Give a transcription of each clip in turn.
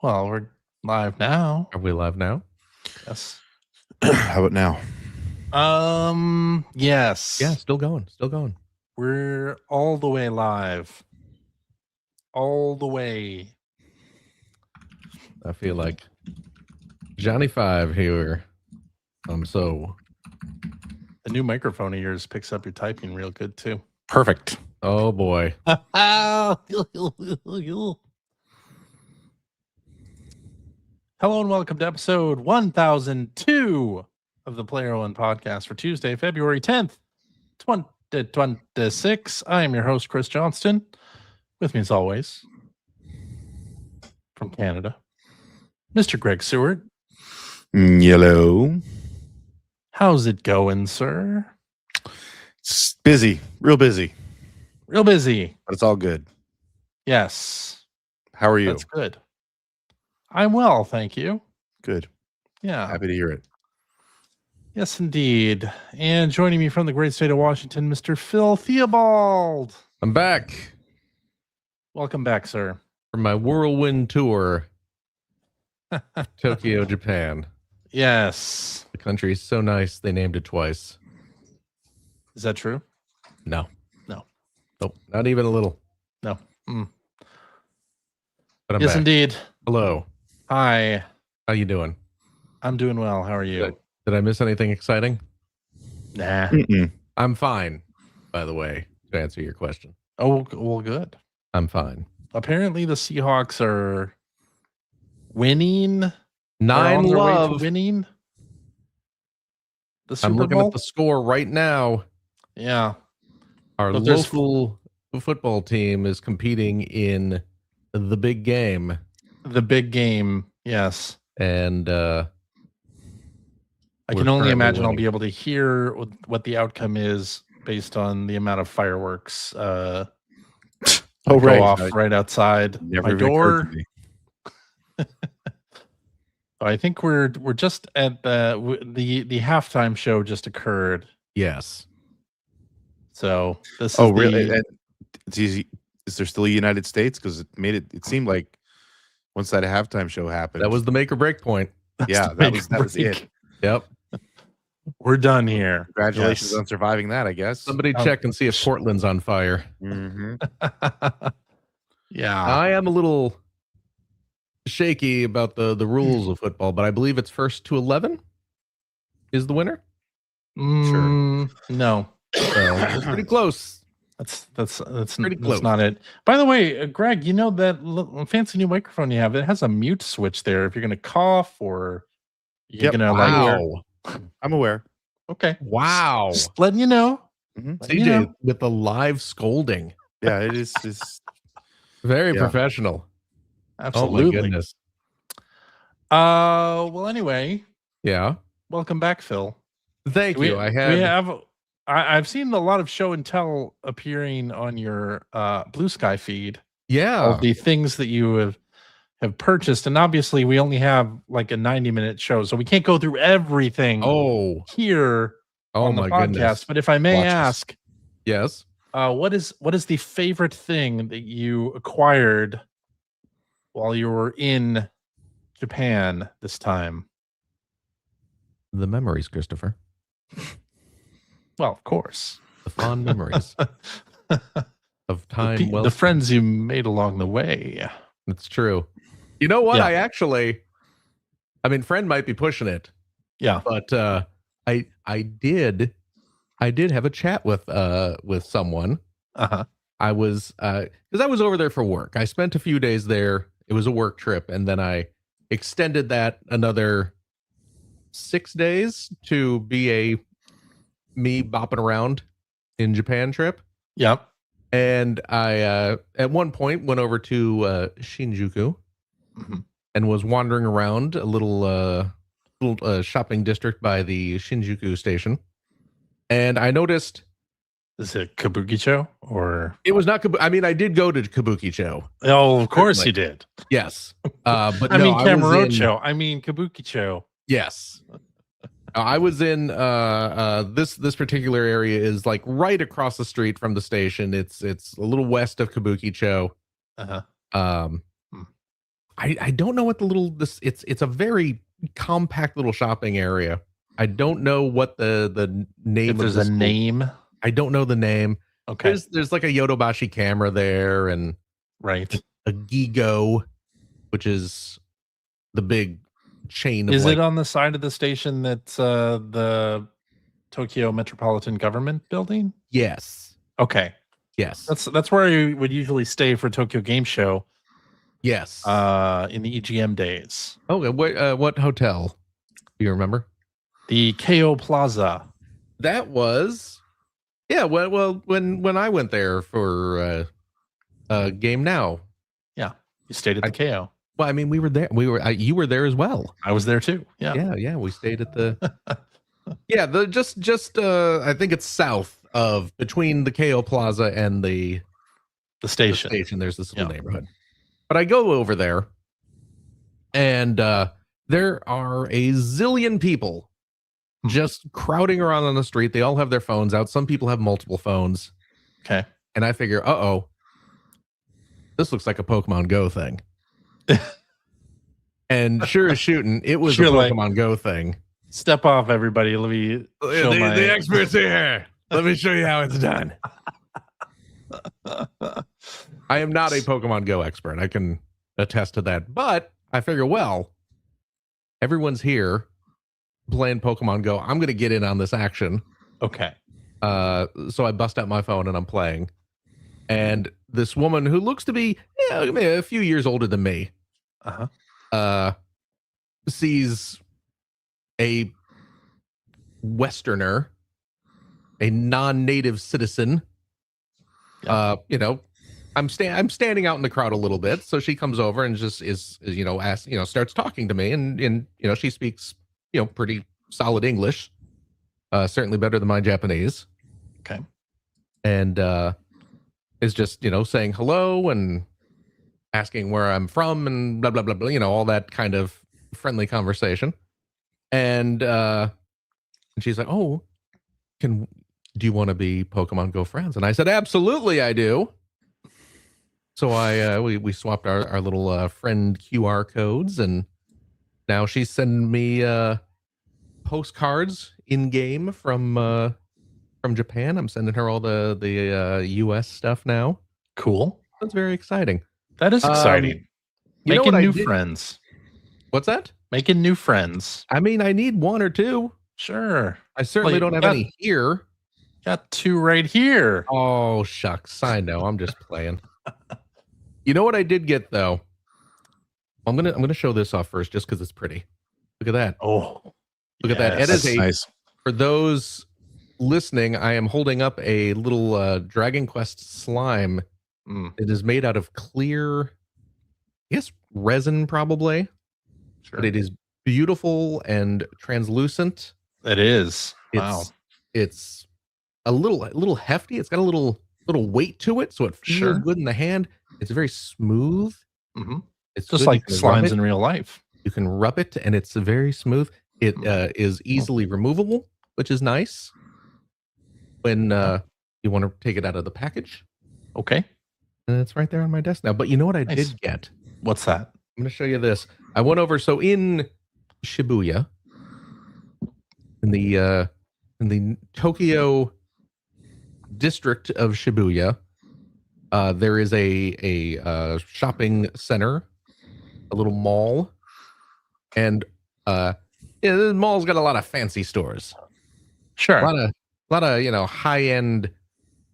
Well, we're live now. Are we live now? Yes. How about now? Yes. Yeah, still going. Still going. We're all the way live. All the way. I feel like Johnny Five here. So The new microphone of yours picks up your typing real good too. Perfect. oh boy. Hello and welcome to episode 1002 of the Player One podcast for Tuesday, February 10th, 2026. I am your host, Chris Johnston. With me as always, from Canada, Mr. Greg Seward. Yellow. How's it going, sir? It's busy. Real busy. Real busy. But it's all good. Yes. How are you? That's good. I'm well, thank you. Good. Yeah. Happy to hear it. Yes, indeed. And joining me from the great state of Washington, Mr. Phil Theobald. I'm back Welcome back, sir. from my whirlwind tour of Tokyo, Japan. Yes. The country is so nice they named it twice. Is that true? No. No. Nope. Not even a little. No. Mm. But I'm Yes, back. indeed. Hello. Hi. How you doing? I'm doing well. How are you? Good. Did I miss anything exciting? Nah. I'm fine, by the way, to answer your question. Oh, well, good. I'm fine. Apparently the Seahawks are winning. Are 9 on their way to love. winning the Super I'm looking Bowl. at the score right now. Yeah. Our But there's- local football team is competing in the big game, The big game. Yes. and I We're can only currently imagine I'll winning. be able to hear what the outcome is based on the amount of fireworks Oh, go right. off right outside Never my even occurred door. to me. I think we're just at the halftime show just occurred. yes, So this Oh, is really? the- And it's easy. Is there still a United States? Because it seemed like once that halftime show happened. that was the make or break point. yeah, the that make was break. it. Yep. We're done here. Congratulations Yes. on surviving that, I guess. Somebody Oh. check and see if Portland's on fire. Mhm. Yeah. I am a little shaky about the rules of football, but I believe it's first to 11 is the winner. No. So it's pretty close. That's Pretty that's close. not it. By the way, Greg, you know that fancy new microphone you have? It has a mute switch there. If you're gonna cough or you're Yep. gonna Wow. I'm aware. okay, Wow. just letting you know. Mhm. Letting you CJ know. with the live scolding. Yeah, it is. Very Yeah. professional. Absolutely. Oh my goodness. Well, anyway, Yeah. welcome back, Phil. Thank We you. I've seen a lot of show and tell appearing on your Blue Sky feed. Yeah. All the things that you have purchased, and obviously we only have like a 90-minute show, so we can't go through everything Oh. here Oh on the my podcast. goodness. But if I may Watch us. ask, Yes. what is the favorite thing that you acquired while you were in Japan this time? The memories, Christopher. Well, of course. The fond memories of time. The friends you made along the way. It's true. You know what? Yeah. I mean, friend might be pushing it, Yeah. but I did have a chat with someone. Uh-huh. I was because I was over there for work. I spent a few days there. It was a work trip, and then I extended that another 6 days to be me bopping around in Japan trip. Yep. And I at one point went over to Shinjuku Mhm. and was wandering around a little shopping district by the Shinjuku station, and I noticed Is it Kabukicho or? it was not. I mean, I did go to Kabukicho, Oh, of course Certainly. you did. yes, but I no, mean I was in- Kamurocho. I mean Kabukicho. Yes, I was in this particular area is like right across the street from the station. It's a little west of Kabukicho. Uh-huh. Um, I don't know what it's a very compact little shopping area. I don't know what the name If of there's this a name, I don't know the name. okay, There's like a Yodobashi camera there and right. a Gigo, which is the big chain of Is like it on the side of the station that's the Tokyo Metropolitan Government Building? yes. Okay, Yes. that's where I would usually stay for Tokyo Game Show. Yes. In the EGM days. Okay, what hotel? Do you remember? The KO Plaza. That was well when I went there for Game Now. Yeah, you stayed at the KO. Well, I mean, we were there. You were there as well. I was there too. Yeah. Yeah. We stayed at the. Yeah, the just I think it's south of between the KO Plaza and the station. There's this little neighborhood. But I go over there, and there are a zillion people just crowding around on the street. They all have their phones out. Some people have multiple phones. Okay. And I figure, this looks like a Pokemon Go thing. And sure as shooting, it was a Pokemon Go thing. Step off, everybody. Let me show the experts here. Let me show you how it's done. I am not a Pokemon Go expert. I can attest to that. But I figure, well, everyone's here playing Pokemon Go. I'm going to get in on this action. Okay. So I bust out my phone and I'm playing. And this woman who looks to be a few years older than me sees a Westerner, a non-native citizen. I'm standing out in the crowd a little bit, so she comes over and just starts talking to me, and she speaks pretty solid English, certainly better than my Japanese. Okay. And is just saying hello and asking where I'm from and blah blah blah blah, all that kind of friendly conversation. And she's like, "Oh, do you want to be Pokemon Go friends?" And I said, "Absolutely, I do." So we swapped our little friend QR codes, and now she's sending me postcards in game from Japan. I'm sending her all the US stuff now. Cool. That's very exciting. That is exciting. Making new friends. What's that? Making new friends. I mean, I need one or two. Sure. I certainly don't have any here. Got two right here. Oh, shucks. I know. I'm just playing. You know what I did get though? I'm gonna show this off first just because it's pretty. Look at that. Oh, look at that. It is nice. For those listening, I am holding up a little Dragon Quest slime. It is made out of clear, I guess resin probably. Sure. But it is beautiful and translucent. It is. Wow. It's a little hefty. It's got a little weight to it, so it feels good in the hand. It's very smooth. Mm-hmm. It's just like slimes in real life. You can rub it, and it's very smooth. It is easily removable, which is nice when you want to take it out of the package. Okay. And it's right there on my desk now. But you know what I did get? What's that? I'm going to show you this. I went over. So in Shibuya, in the Tokyo district of Shibuya, there is a shopping center, a little mall, and the mall's got a lot of fancy stores. Sure, a lot of high end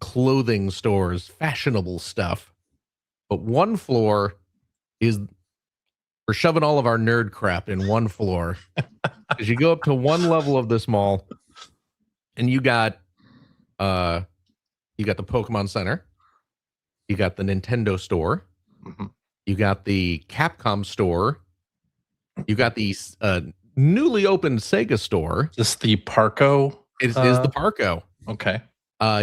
clothing stores, fashionable stuff. But one floor is we're shoving all of our nerd crap in one floor. As you go up to one level of this mall, and you got the Pokemon Center. You got the Nintendo store. Mm-hmm. You got the Capcom store. You got the newly opened Sega store. Just the Parco? It is the Parco. Okay.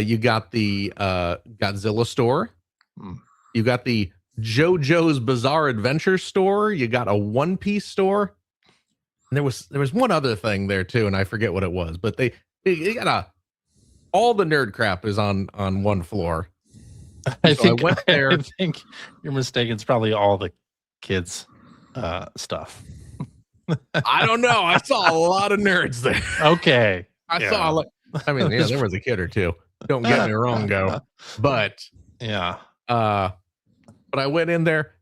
You got the Godzilla store. You got the JoJo's Bizarre Adventure store. You got a One Piece store. And there was one other thing there too, and I forget what it was. But they got all the nerd crap is on one floor. I think you're mistaken. It's probably all the kids. stuff. I don't know. I saw a lot of nerds there. Okay. I Yeah. saw. I mean, yeah, there was a kid or two. Don't get me wrong, go. But yeah. But I went in there,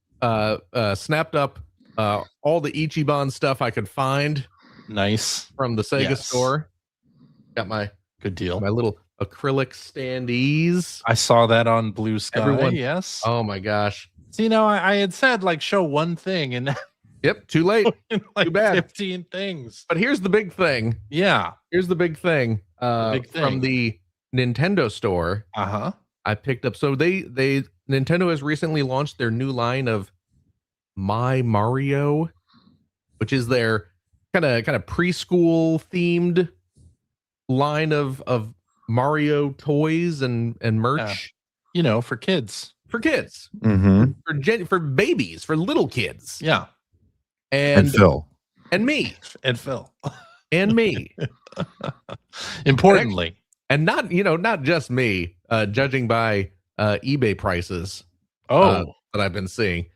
snapped up all the Ichiban stuff I could find. Nice. From the Sega store. Got my good deal. My little acrylic standees. I saw that on Blue Sky. Everyone, yes. Oh my gosh. So, you know, I had said like show one thing and yep, too late. Like too bad. 15 things. But here's the big thing. Yeah. Here's the big thing. From the Nintendo store. I picked up. So Nintendo has recently launched their new line of My Mario, which is their kind of preschool themed line of Mario toys and merch. You know, for kids. For kids. For babies, for little kids. Yeah. And Phil. And me. And Phil. And me. Importantly. And not just me, judging by eBay prices that I've been seeing.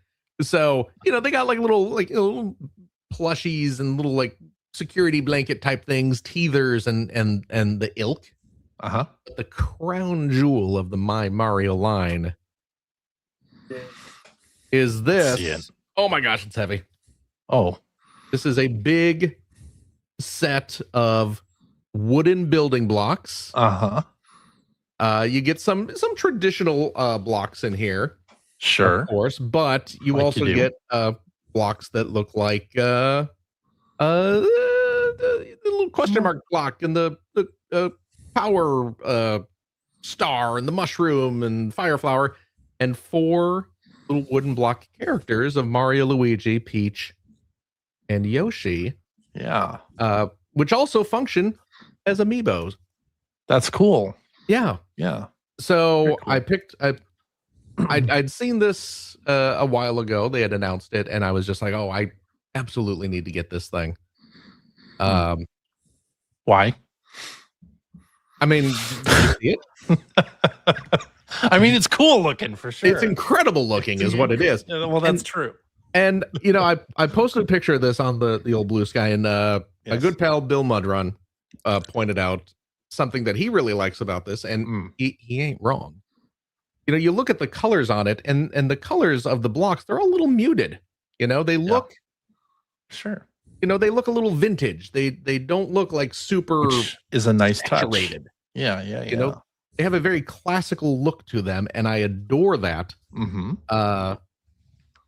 So, they got like little plushies and little like security blanket type things, teethers and the ilk. But the crown jewel of the My Mario line is this. Oh my gosh, it's heavy. Oh. This is a big set of wooden building blocks. You get some traditional blocks in here. Sure. Of course, but you also get blocks that look like the little question mark block and the power star and the mushroom and fire flower and 4 little wooden block characters of Mario, Luigi, Peach, and Yoshi. Yeah. Which also function as amiibos. That's cool. Yeah. Yeah. So cool. I'd seen this a while ago. They had announced it, and I was just like, "Oh, I absolutely need to get this thing." Why? I mean, did you see it? I mean, it's cool looking for sure. It's incredible looking, is what it is. Well, that's true. And I posted a picture of this on the old Blue Sky, and a good pal Bill Mudrun pointed out something that he really likes about this, and he ain't wrong. You look at the colors on it, and the colors of the blocks, they're all a little muted. They look sure. They look a little vintage. They don't look like super. Which is a nice saturated. Touch. Yeah. They have a very classical look to them, and I adore that.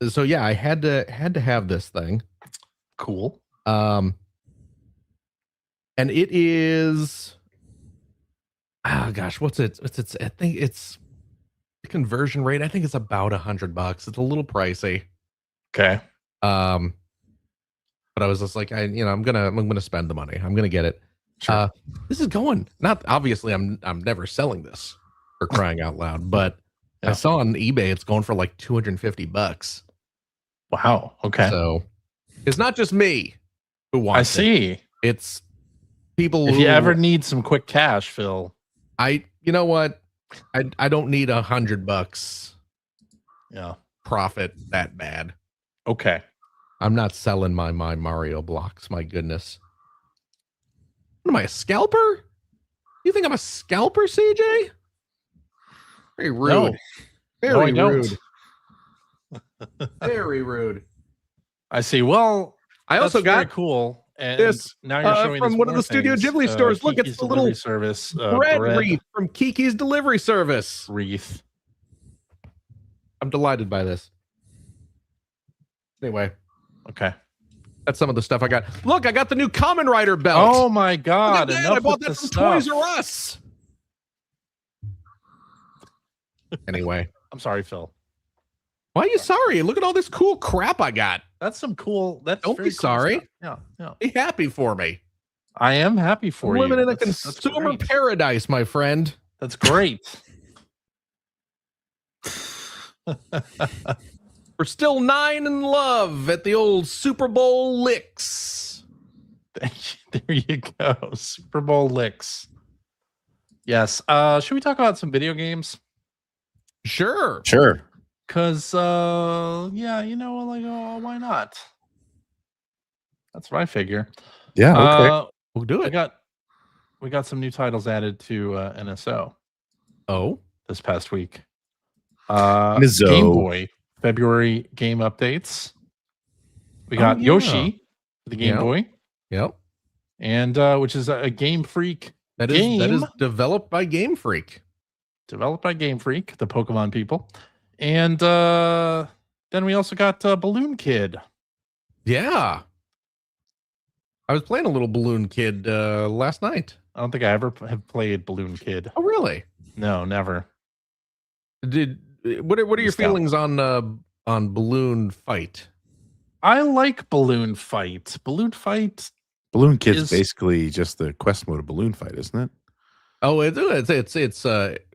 So yeah, I had to have this thing. Cool. And it is. Oh gosh, what's it? I think it's the conversion rate. I think it's about $100. It's a little pricey. Okay. But I was just like, I'm gonna spend the money. I'm gonna get it. Sure. This is going. Not obviously. I'm never selling this for crying out loud. But I saw on eBay it's going for like $250. Wow. Okay. So it's not just me who wants. I see. It's people. If you ever need some quick cash, Phil. You know what? I don't need $100. Yeah. Profit that bad. Okay. I'm not selling my Mario blocks. My goodness. What am I, a scalper? You think I'm a scalper, CJ? Very rude. No. Very No, I rude. Very rude. I see. Well, I also got very cool. And this now you're showing from us one of more the Studio things. Ghibli stores. Look, Kiki's it's the little service bread wreath from Kiki's delivery service. Wreath. I'm delighted by this. Anyway. Okay. That's some of the stuff I got. Look, I got the new Kamen Rider belt. Oh my God. I bought that from Toys R Us. Anyway. I'm sorry, Phil. Why are you sorry? Look at all this cool crap I got. That's some cool. That's Don't be very cool sorry. stuff. Yeah. Be happy for me. I am happy for you. Living in a That's consumer great. paradise, my friend. That's great. We're still 9 in love at the old Super Bowl licks. There you go. Super Bowl licks. Yes. Should we talk about some video games? Sure. Sure. Because, yeah, why not? That's what I figure. Yeah. Okay. We'll do We it. got some new titles added to NSO Oh, this past week. Nizzo. Game Boy February game updates. We Oh, got yeah. Yoshi for the Game Yeah. Boy, yep. and which is a Game Freak That game is developed by Game Freak. developed by Game Freak, the Pokemon people. And then we also got Balloon Kid. Yeah. I was playing a little Balloon Kid last night. I don't think I ever have played Balloon Kid. Oh, really? No, never. What are your Missed out. feelings on Balloon Fight? I like Balloon Fight. Balloon Fight. Balloon Kid's is- basically just the quest mode of Balloon Fight, isn't it? Oh, it's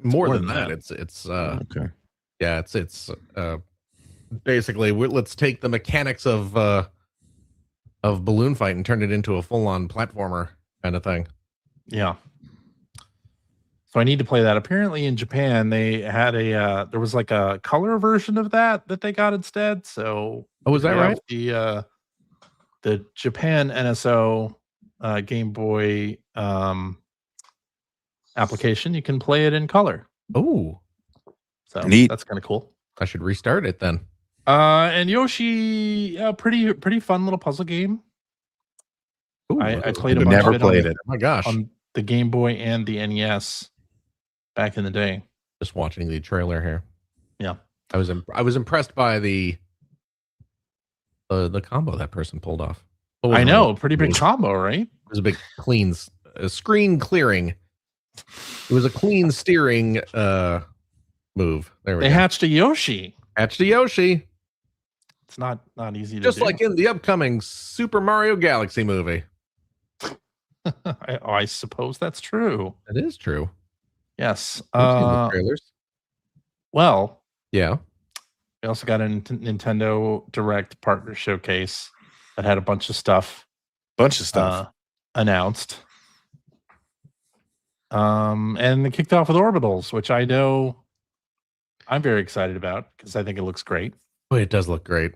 more than that. that. It's Okay. yeah, it's basically let's take the mechanics of Balloon Fight and turn it into a full-on platformer kind of thing. Yeah. So I need to play that. Apparently in Japan they had there was like a color version of that they got instead. So Oh, was that we have right? The Japan NSO Game Boy application, you can play it in color. Oh, So Neat. that's kind of cool. I should restart it then. And Yoshi, pretty fun little puzzle game. Ooh, I played a I've bunch never of it played it. Oh my gosh. on the Game Boy and the NES back in the day. Just watching the trailer here. Yeah. I was impressed by the combo that person pulled off. I know, pretty big combo, right? It was a big screen clearing. It was a clean steering move. There we They go. hatched a Yoshi. Hatched a Yoshi, It's not easy to just do. like in the upcoming Super Mario Galaxy movie. I suppose that's true. That is true. Yes. I've seen the trailers. Well, Yeah. we also got a Nintendo Direct partner showcase that had a bunch of stuff announced. And they kicked off with Orbitals, which I know I'm very excited about because I think it looks great. Boy, it does look great.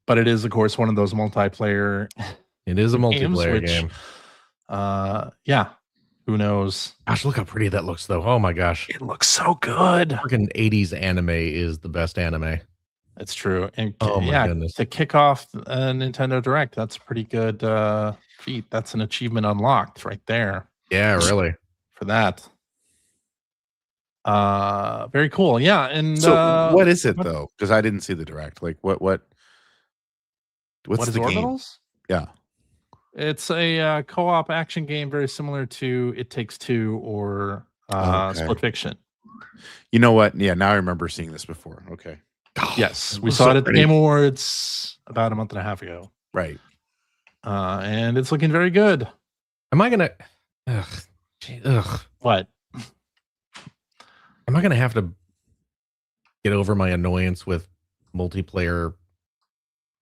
But it is, of course, one of those multiplayer It is a games, multiplayer which, game. yeah, who knows? Gosh, look how pretty that looks, though. Oh my gosh. It looks so good. Freaking 80s anime is the best anime. It's true. And Oh my goodness. to kick off Nintendo Direct, that's a pretty good feat. That's an achievement unlocked right there Yeah, really. for that. Very cool. Yeah. And So what is it what- though? Because I didn't see the direct. Like what's what is the game? Orbitals? Yeah. It's a co-op action game very similar to It Takes Two or Okay. Split Fiction. You know what? Yeah, now I remember seeing this before. Okay. Yes, we looks saw so it at the pretty. Game Awards about a month and a half ago. Right. And it's looking very good. Am I gonna? Ugh. What? Am I gonna have to get over my annoyance with multiplayer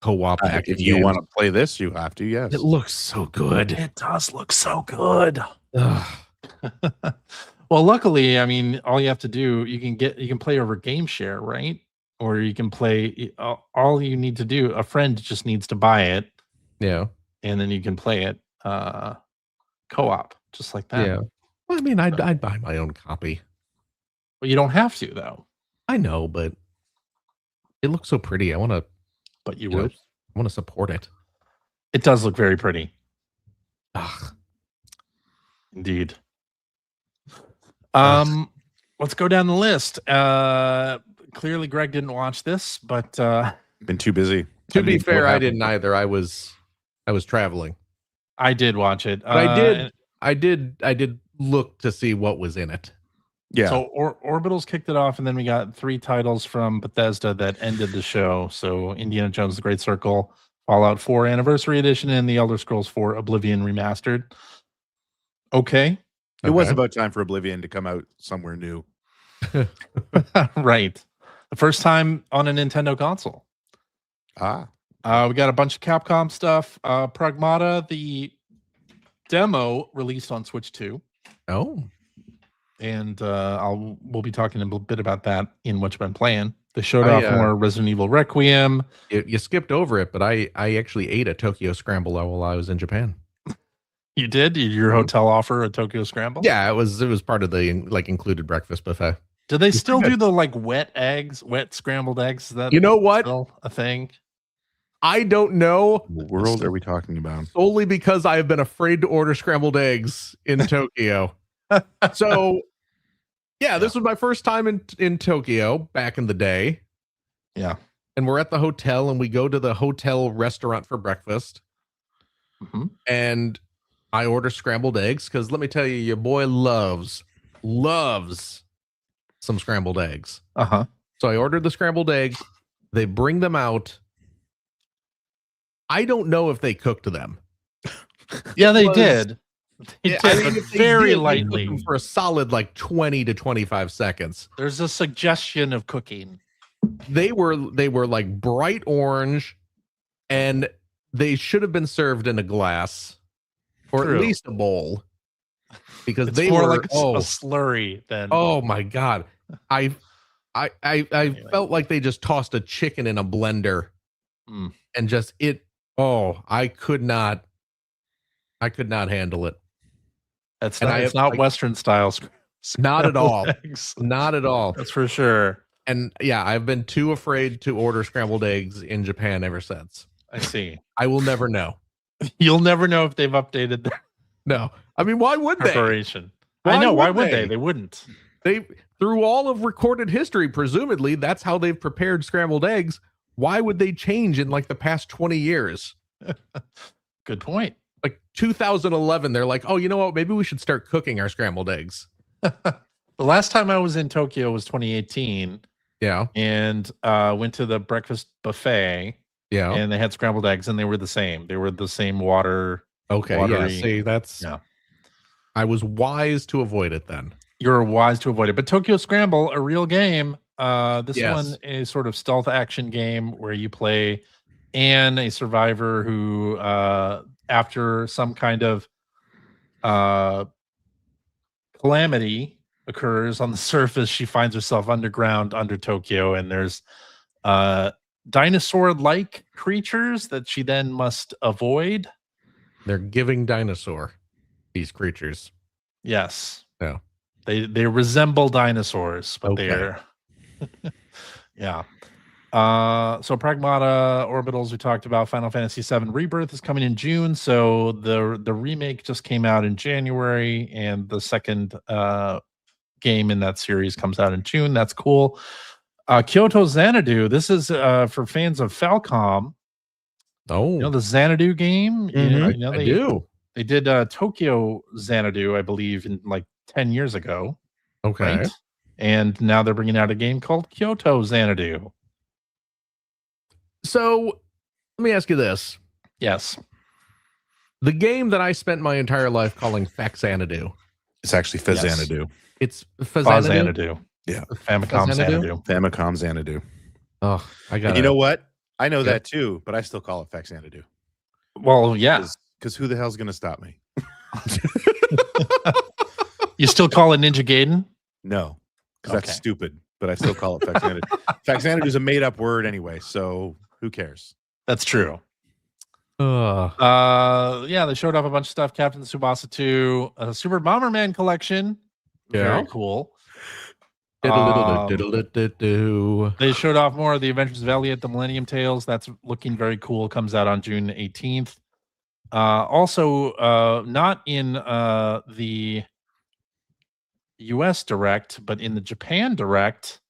co-op action If you games? want to play this, you have to. Yes. It looks so good. It does look so good. Ugh. Well, luckily, I mean, all you have to do, you can play over Game Share, right? Or you can play. All you need to do, a friend just needs to buy it, Yeah. and then you can play it co-op, just like that. Yeah. Well, I mean, I'd buy my own copy. Well, you don't have to though. I know, but it looks so pretty. I want to. But you know, would. I want to support it. It does look very pretty, Ugh. indeed. Ugh. Let's go down the list. Clearly, Greg didn't watch this, but Been too busy. To I be mean, fair, what I happened? didn't either. I was traveling. I did watch it. But I did look to see what was in it. Yeah. So Orbitals kicked it off, and then we got 3 titles from Bethesda that ended the show. So Indiana Jones: The Great Circle, Fallout 4 Anniversary Edition, and The Elder Scrolls 4 Oblivion Remastered. Okay. It was Okay. about time for Oblivion to come out somewhere new. Right. The first time on a Nintendo console. Ah. We got a bunch of Capcom stuff. Pragmata, the demo released on Switch 2. Oh, And we'll be talking a little bit about that in what you've been playing. They showed I, off more Resident Evil Requiem. You skipped over it, but I actually ate a Tokyo Scramble while I was in Japan. You did? Did your hotel offer a Tokyo Scramble? Yeah, it was part of the included breakfast buffet. Do they It's still pretty do the wet scrambled eggs? Is that You know what? still a thing? I don't know. What world are we talking about? Solely because I have been afraid to order scrambled eggs in Tokyo. So, yeah, this was my first time in Tokyo back in the day. Yeah. And we're at the hotel, and we go to the hotel restaurant for breakfast. Mm-hmm. And I order scrambled eggs because let me tell you, your boy loves some scrambled eggs. Uh-huh. So I ordered the scrambled eggs. They bring them out. I don't know if they cooked them. Yeah, they was- did. They Yeah, did, I mean, but if they very did, they cooked lightly. them for a solid 20 to 25 seconds. There's a suggestion of cooking. They were like bright orange, and they should have been served in a glass or True. at least a bowl, because It's they more were like a slurry than. oh my god. I felt like they just tossed a chicken in a blender and just I could not handle it. It's and not, I it's have, not like- Western style. Not at all. Eggs. Not at all. That's for sure. And yeah, I've been too afraid to order scrambled eggs in Japan ever since. I see. I will never know. You'll never know if they've updated their No. I mean, why would they? preparation. Why I know. Why would would they? they? They wouldn't. They through all of recorded history, presumably that's how they've prepared scrambled eggs. Why would they change in the past 20 years? Good point. 2011, they're like, oh, you know what? Maybe we should start cooking our scrambled eggs. The last time I was in Tokyo was 2018, Yeah. and went to the breakfast buffet, Yeah. and they had scrambled eggs, and they were the same. They were the same water. Okay. watery. Yeah. See, that's I was wise to avoid it then. You're wise to avoid it. But Tokyo Scramble, a real game. This Yes. one is sort of stealth action game where you play Anne, a survivor who, after some kind of calamity occurs on the surface, she finds herself underground under Tokyo, and there's dinosaur-like creatures that she then must avoid. They're giving dinosaur, these creatures. Yes. Yeah. They resemble dinosaurs, but Okay. they're yeah. So Pragmata Orbitals we talked about. Final Fantasy VII Rebirth is coming in June. So the remake just came out in January, and the second game in that series comes out in June. That's cool. Kyoto Xanadu. This is for fans of Falcom. Oh, You know the Xanadu game? Mhm. You know, I do. They did Tokyo Xanadu, I believe, in 10 years ago. Okay. Right? And now they're bringing out a game called Kyoto Xanadu. So let me ask you this. Yes. The game that I spent my entire life calling Faxanadu. It's actually Yes. Xanadu. It's Fazanadu. Xanadu. Yeah. Famicom Xanadu? Xanadu. Famicom Xanadu. Oh, I got And you know what? I know Yeah. that too, but I still call it Xanadu. Well, yeah. Because who the hell's going to stop me? You still call it Ninja Gaiden? No, because Okay. that's stupid, but I still call it Faxanadu. Faxanadu is a made up word anyway, so who cares? That's true. Ugh. Yeah, they showed off a bunch of stuff. Captain Tsubasa 2, Super Bomberman Collection. Yeah. Very cool. Diddle-diddle-diddle-diddle-do. They showed off more of the Adventures of Elliot, the Millennium Tales. That's looking very cool. Comes out on June 18th. Also, not in the US Direct, but in the Japan Direct,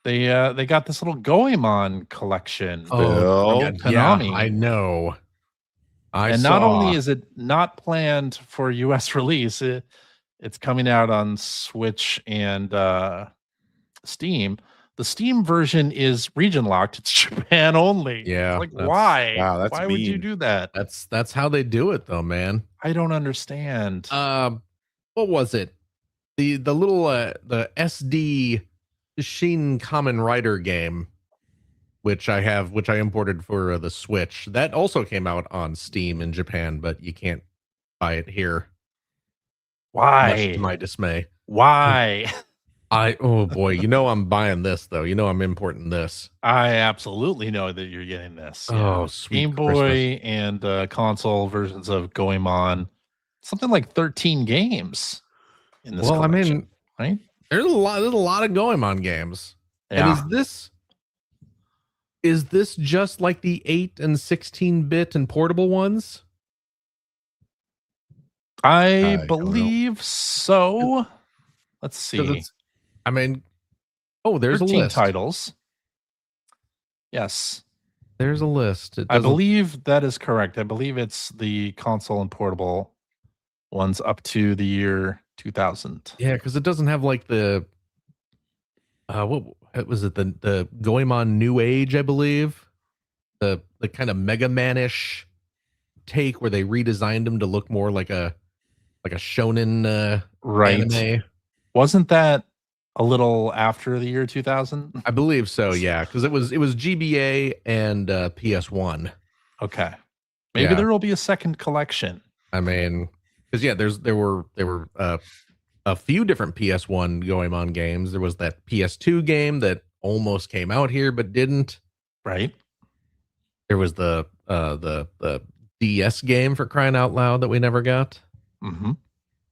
they got this little Goemon collection. Oh, from yeah, Konami. I know. And not only is it not planned for US release, it's coming out on Switch and Steam. The Steam version is region locked. It's Japan only. Yeah, Like, that's- why? wow, that's why would you mean. do that? that's how they do it though, man. I don't understand. What was it? The little the SD Shin Kamen Rider game, which I imported for the Switch. That also came out on Steam in Japan, but you can't buy it here. Much Why? to my dismay. Why? Oh boy, you know I'm buying this though. You know I'm importing this. I absolutely know that you're getting this. Oh, sweet Game Christmas. Boy and console versions of Goemon. Something like 13 games in this Well, I collection, mean, right? there's a lot of Goemon games. And Yeah. is this just like the 8 and 16-bit and portable ones? I don't know. believe so. Let's Because see. it's, I mean, oh, there's a 13 list. titles. Yes. There's a list. It I doesn't, believe that is correct. I believe it's the console and portable ones up to the year 2000. yeah, because it doesn't have like the what was it, the Goemon New Age, I believe, the kind of Mega Man-ish take where they redesigned him to look more like a shonen Right. anime. Wasn't that a little after the year 2000? I believe so, yeah, because it was GBA and PS1. Okay. Maybe Yeah. there will be a second collection. I mean, because yeah, there were a few different PS1 Goemon games. There was that PS2 game that almost came out here but didn't. Right. There was the DS game, for crying out loud, that we never got. Mm-hmm.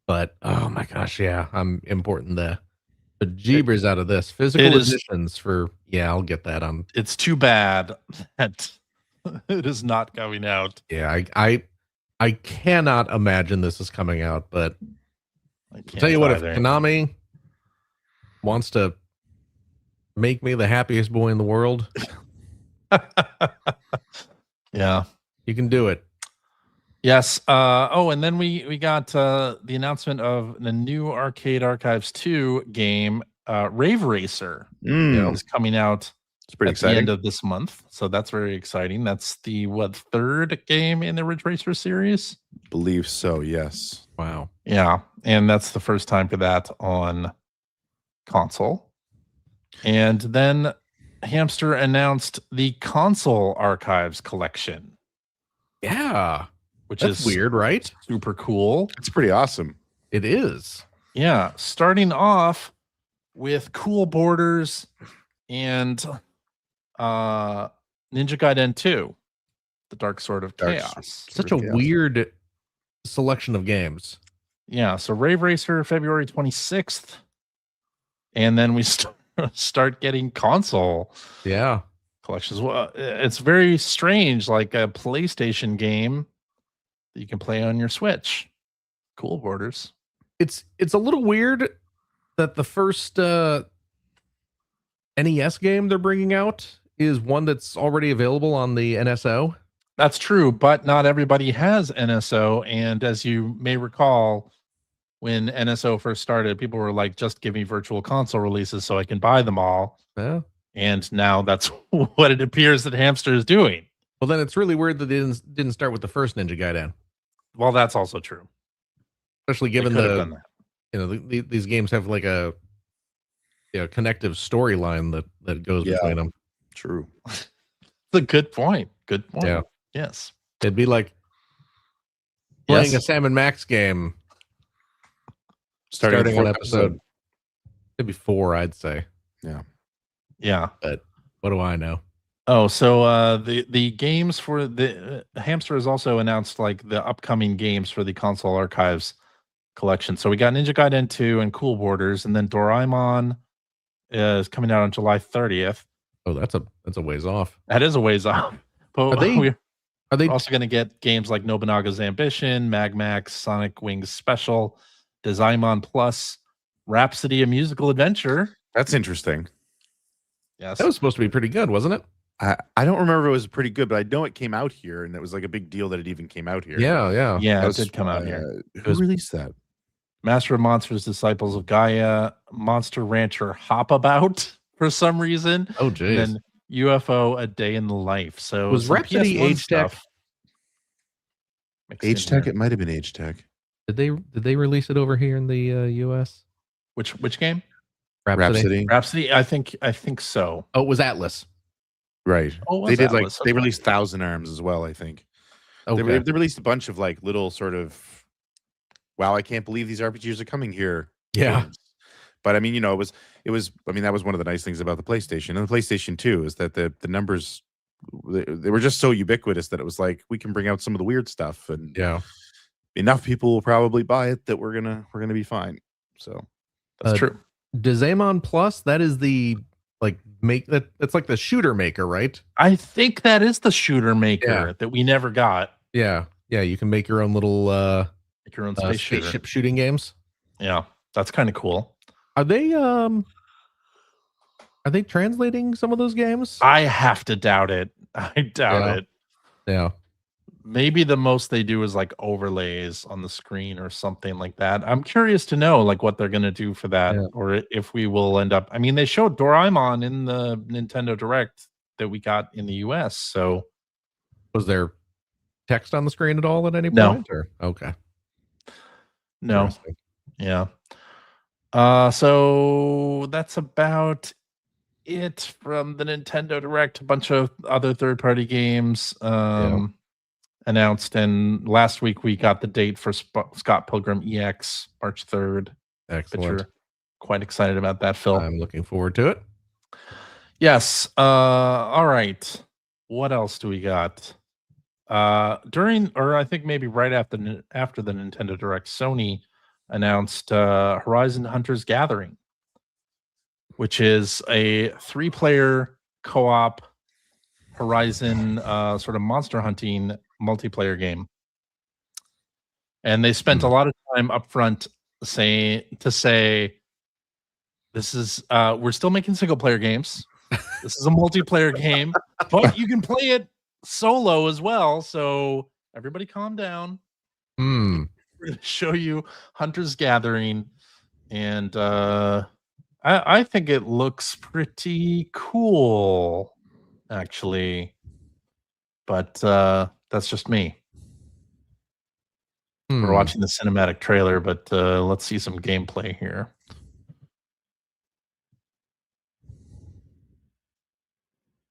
But oh my gosh, yeah, I'm importing the jeebers out of this. Physical it is- editions for, yeah, I'll get that. It's too bad that it is not going out. Yeah, I cannot imagine this is coming out, but I I'll can't tell you what, if either. Konami wants to make me the happiest boy in the world, Yeah. you can do it. Yes. Oh, and then we got the announcement of the new Arcade Archives 2 game, Rave Racer, is coming out It's pretty at the exciting. end of this month. So that's very exciting. That's the third game in the Ridge Racer series? Believe so. Yes. Wow. Yeah, and that's the first time for that on console. And then Hamster announced the Console Archives collection, Yeah, which that's is weird, right? super cool. It's pretty awesome. It is. Yeah, starting off with Cool Borders and Ninja Gaiden 2, The Dark Sword of Dark Chaos. Such a weird selection of games. Yeah, so Rave Racer February 26th. And then we start getting console Yeah. collections. Well, it's very strange, like a PlayStation game that you can play on your Switch. Cool Borders. It's a little weird that the first NES game they're bringing out is one that's already available on the NSO. That's true, but not everybody has NSO. And as you may recall, when NSO first started, people were like, just give me virtual console releases so I can buy them all. Yeah. And now that's what it appears that Hamster is doing. Well, then it's really weird that they didn't start with the first Ninja Gaiden, Well, that's also true. especially They given could have done that. these games have like a connective storyline that goes Yeah. between them. True. It's a good point. Good point. Yeah. Yes. It'd be like playing Yes. a Sam and Max game Starting starting on an episode. It'd be 4, I'd say. Yeah. But what do I know? Oh, so the games for the Hamster has also announced like the upcoming games for the Console Archives collection. So we got Ninja Gaiden 2 and Cool Borders, and then Doraemon is coming out on July 30th. Oh, that's a ways off. That is a ways off. But we're Are they also going to get games like Nobunaga's Ambition, Mag Max, Sonic Wings Special, Desaimon Plus, Rhapsody, a musical adventure. That's interesting. Yes. that was supposed to be pretty good, wasn't it? I don't remember if it was pretty good, but I know it came out here, and it was like a big deal that it even came out here. Yeah. Yeah, That it was, did come out here. Who was- released that? Master of Monsters, Disciples of Gaia, Monster Rancher Hop About for some reason, Oh, and geez. then UFO A Day in the Life. So Was some Rhapsody PS1 Age Tech? stuff mixed in Age Tech? here. It might have been Age Tech. Did they release it over here in the US? Which game? Rhapsody. Rhapsody. I think so. Oh, it was Atlas. Right. Oh, it was They did Atlas, they okay. released Thousand Arms as well, I think. Okay. They released a bunch of like little sort of, wow, I can't believe these RPGs are coming here. Yeah. games. But I mean, it was. I mean, that was one of the nice things about the PlayStation and the PlayStation 2 is that the numbers they were just so ubiquitous that it was like we can bring out some of the weird stuff, and Yeah. enough people will probably buy it that we're gonna be fine. So That's Uh, true. Dizamon Plus, that is the that's like the shooter maker, right? I think that is the shooter maker Yeah. that we never got. Yeah. Yeah, you can make your own little Make your own space shooter. spaceship shooting games. Yeah, that's kind of cool. Are they translating some of those games? I have to doubt it. I doubt it. Yeah. Maybe the most they do is like overlays on the screen or something like that. I'm curious to know like what they're going to do for that, Yeah. or if we will end up. I mean, they showed Doraemon in the Nintendo Direct that we got in the US. So Was there text on the screen at all at any No. point? Or okay. no, Interesting. yeah. So that's about it from the Nintendo Direct. A bunch of other third-party games announced, and last week we got the date for Scott Pilgrim EX, March 3rd. But Excellent. you're quite excited about that, Phil. I'm looking forward to it. Yes. All right. What else do we got? During, or I think maybe right after the Nintendo Direct, Sony announced Horizon Hunters Gathering, which is a 3-player co-op Horizon sort of monster hunting multiplayer game. And they spent a lot of time up front say this is we're still making single player games. This is a multiplayer game, but you can play it solo as well. So everybody calm down. Hmm. We're going to show you Hunter's Gathering, and I think it looks pretty cool, actually. But that's just me. We're watching the cinematic trailer, but let's see some gameplay here.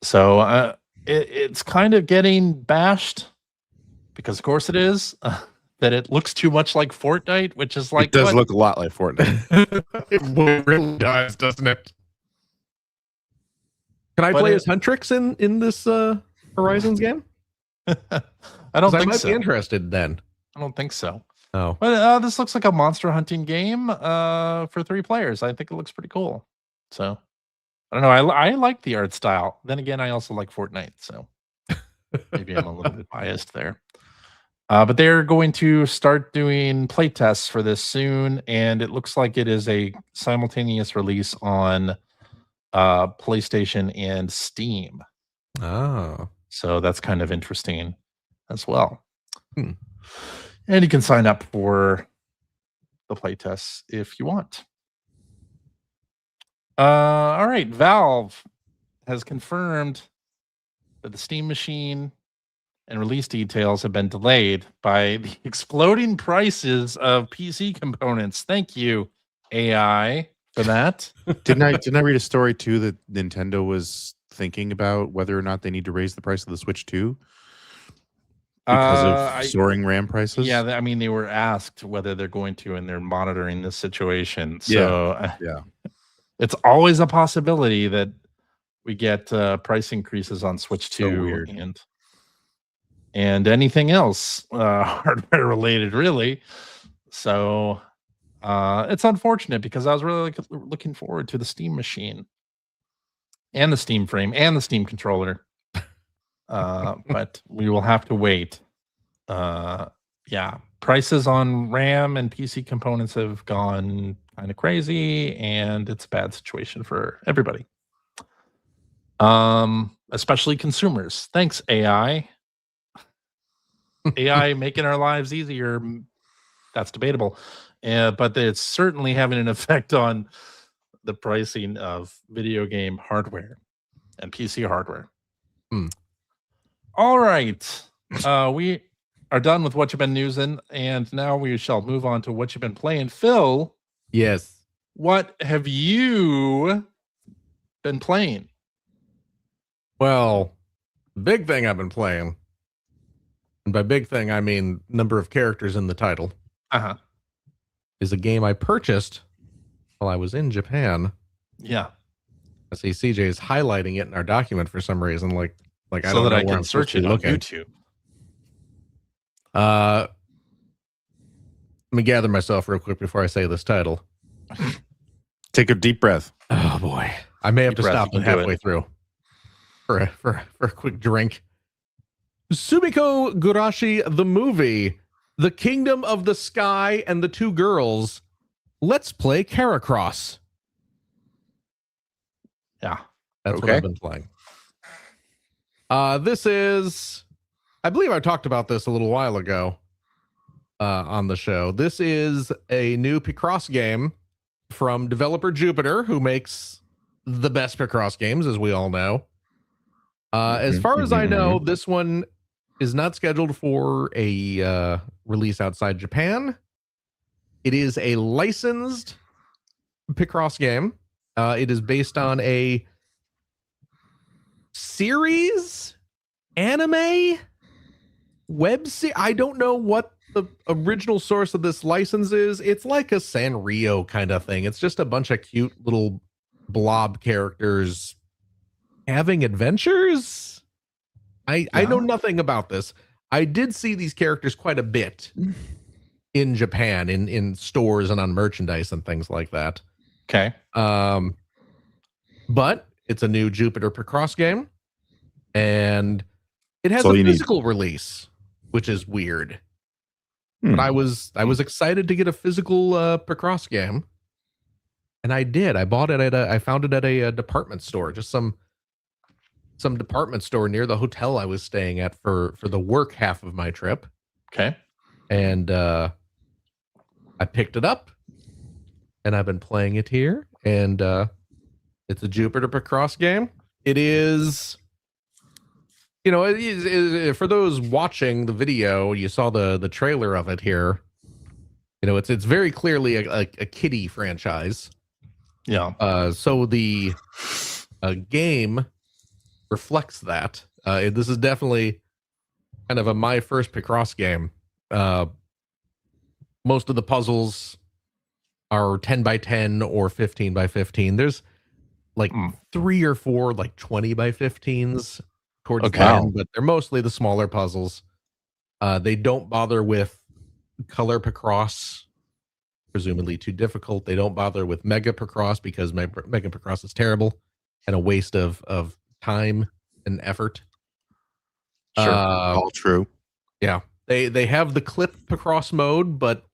So it's kind of getting bashed because, of course, it is. That it looks too much like Fortnite, which is like it does look a lot like Fortnite. It really does, doesn't it? Can I play as Huntrix in this Horizons game? I don't think I might so. be interested then. I don't think so. Oh, But this looks like a monster hunting game for 3 players. I think it looks pretty cool. So I don't know. I like the art style. Then again, I also like Fortnite, so maybe I'm a little bit biased there. But they're going to start doing play tests for this soon, and it looks like it is a simultaneous release on PlayStation and Steam. oh, So that's kind of interesting as well. Hmm. And you can sign up for the play tests if you want. All right, Valve has confirmed that the Steam machine and release details have been delayed by the exploding prices of PC components. Thank you, AI, for that. Didn't I read a story too that Nintendo was thinking about whether or not they need to raise the price of the Switch 2 because of soaring RAM prices? Yeah, I mean, they were asked whether they're going to, and they're monitoring this situation. So yeah. It's always a possibility that we get price increases on Switch 2 weird. and anything else hardware related, really. So it's unfortunate because I was really looking forward to the Steam machine and the Steam frame and the Steam controller. But we will have to wait. Yeah, prices on RAM and PC components have gone kind of crazy, and it's a bad situation for everybody. Especially consumers. Thanks, AI. AI making our lives easier. That's debatable. But it's certainly having an effect on the pricing of video game hardware and PC hardware. All right. We are done with what you've been newsing, and now we shall move on to what you've been playing. Phil, yes. what have you been playing? Well, big thing I've been playing, and by big thing I mean number of characters in the title, is a game I purchased while I was in Japan. Yeah. I see CJ is highlighting it in our document for some reason, like I So don't that know I where can I'm supposed search to it be on looking. YouTube. Let me gather myself real quick before I say this title. Take a deep breath. Oh boy, I may have Deep to breath, stop you can do halfway it. through for a quick drink. Sumiko Gurashi, the movie, The Kingdom of the Sky and the Two Girls. Let's play Caracross. Yeah. That's what Okay. I've been playing. This is, I believe I talked about this a little while ago on the show. This is a new Picross game from developer Jupiter, who makes the best Picross games, as we all know. As far as I know, this one is not scheduled for a release outside Japan. It is a licensed Picross game. It is based on a series, anime, web series. I don't know what the original source of this license is. It's like a Sanrio kind of thing. It's just a bunch of cute little blob characters having adventures. I know nothing about this. I did see these characters quite a bit in Japan, in stores and on merchandise and things like that. Okay. But it's a new Jupiter Picross game, and it has That's all a you need. physical release, which is weird. Hmm. But I was excited to get a physical Picross game, and I did. I bought it I found it at a department store, just some department store near the hotel I was staying at for the work half of my trip. Okay. And I picked it up, and I've been playing it here, and it's a Jupiter Picross game. It is, for those watching the video, you saw the trailer of it here. It's very clearly a kiddie franchise. Yeah. So the game reflects that. This is definitely kind of my first Picross game. Most of the puzzles are 10 by 10 or 15 by 15. There's like 3 or 4 like 20 by 15s towards the end, but they're mostly the smaller puzzles. They don't bother with color Picross, presumably too difficult. They don't bother with Mega Picross because Mega Picross is terrible and a waste of time and effort. Sure. All true. Yeah. They have the clip Picross mode, but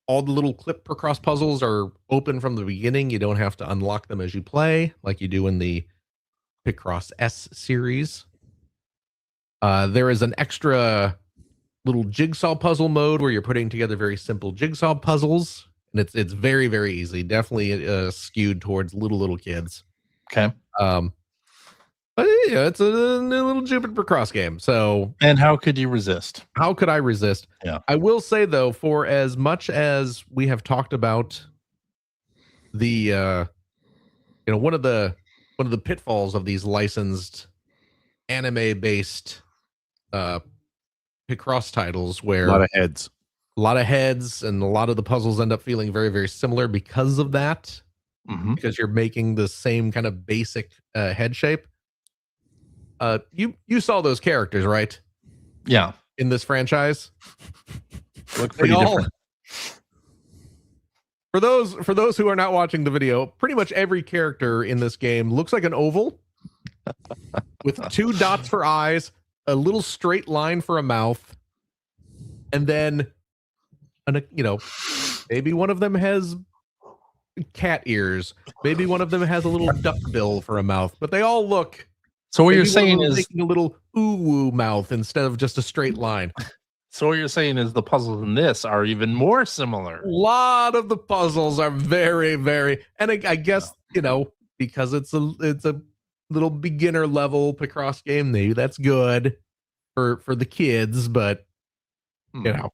all the little clip Picross puzzles are open from the beginning. You don't have to unlock them as you play, like you do in the Picross S series. There is an extra little jigsaw puzzle mode where you're putting together very simple jigsaw puzzles, and it's very, very easy. Definitely skewed towards little kids. Okay. But yeah, it's a new little Jupiter Picross game. So, and how could you resist? How could I resist? Yeah. I will say though, for as much as we have talked about the one of the pitfalls of these licensed anime based Picross titles, where a lot of heads and a lot of the puzzles end up feeling very, very similar because of that. Because you're making the same kind of basic head shape. You saw those characters, right? Yeah. In this franchise, look pretty different. For those who are not watching the video, pretty much every character in this game looks like an oval with 2 dots for eyes, a little straight line for a mouth, and then maybe one of them has cat ears, maybe one of them has a little duck bill for a mouth, but they all look. So what you're saying is making a little ooh mouth instead of just a straight line. So what you're saying is the puzzles in this are even more similar. A lot of the puzzles are very, very, and I guess because it's a little beginner level Picross game, maybe that's good for the kids, but I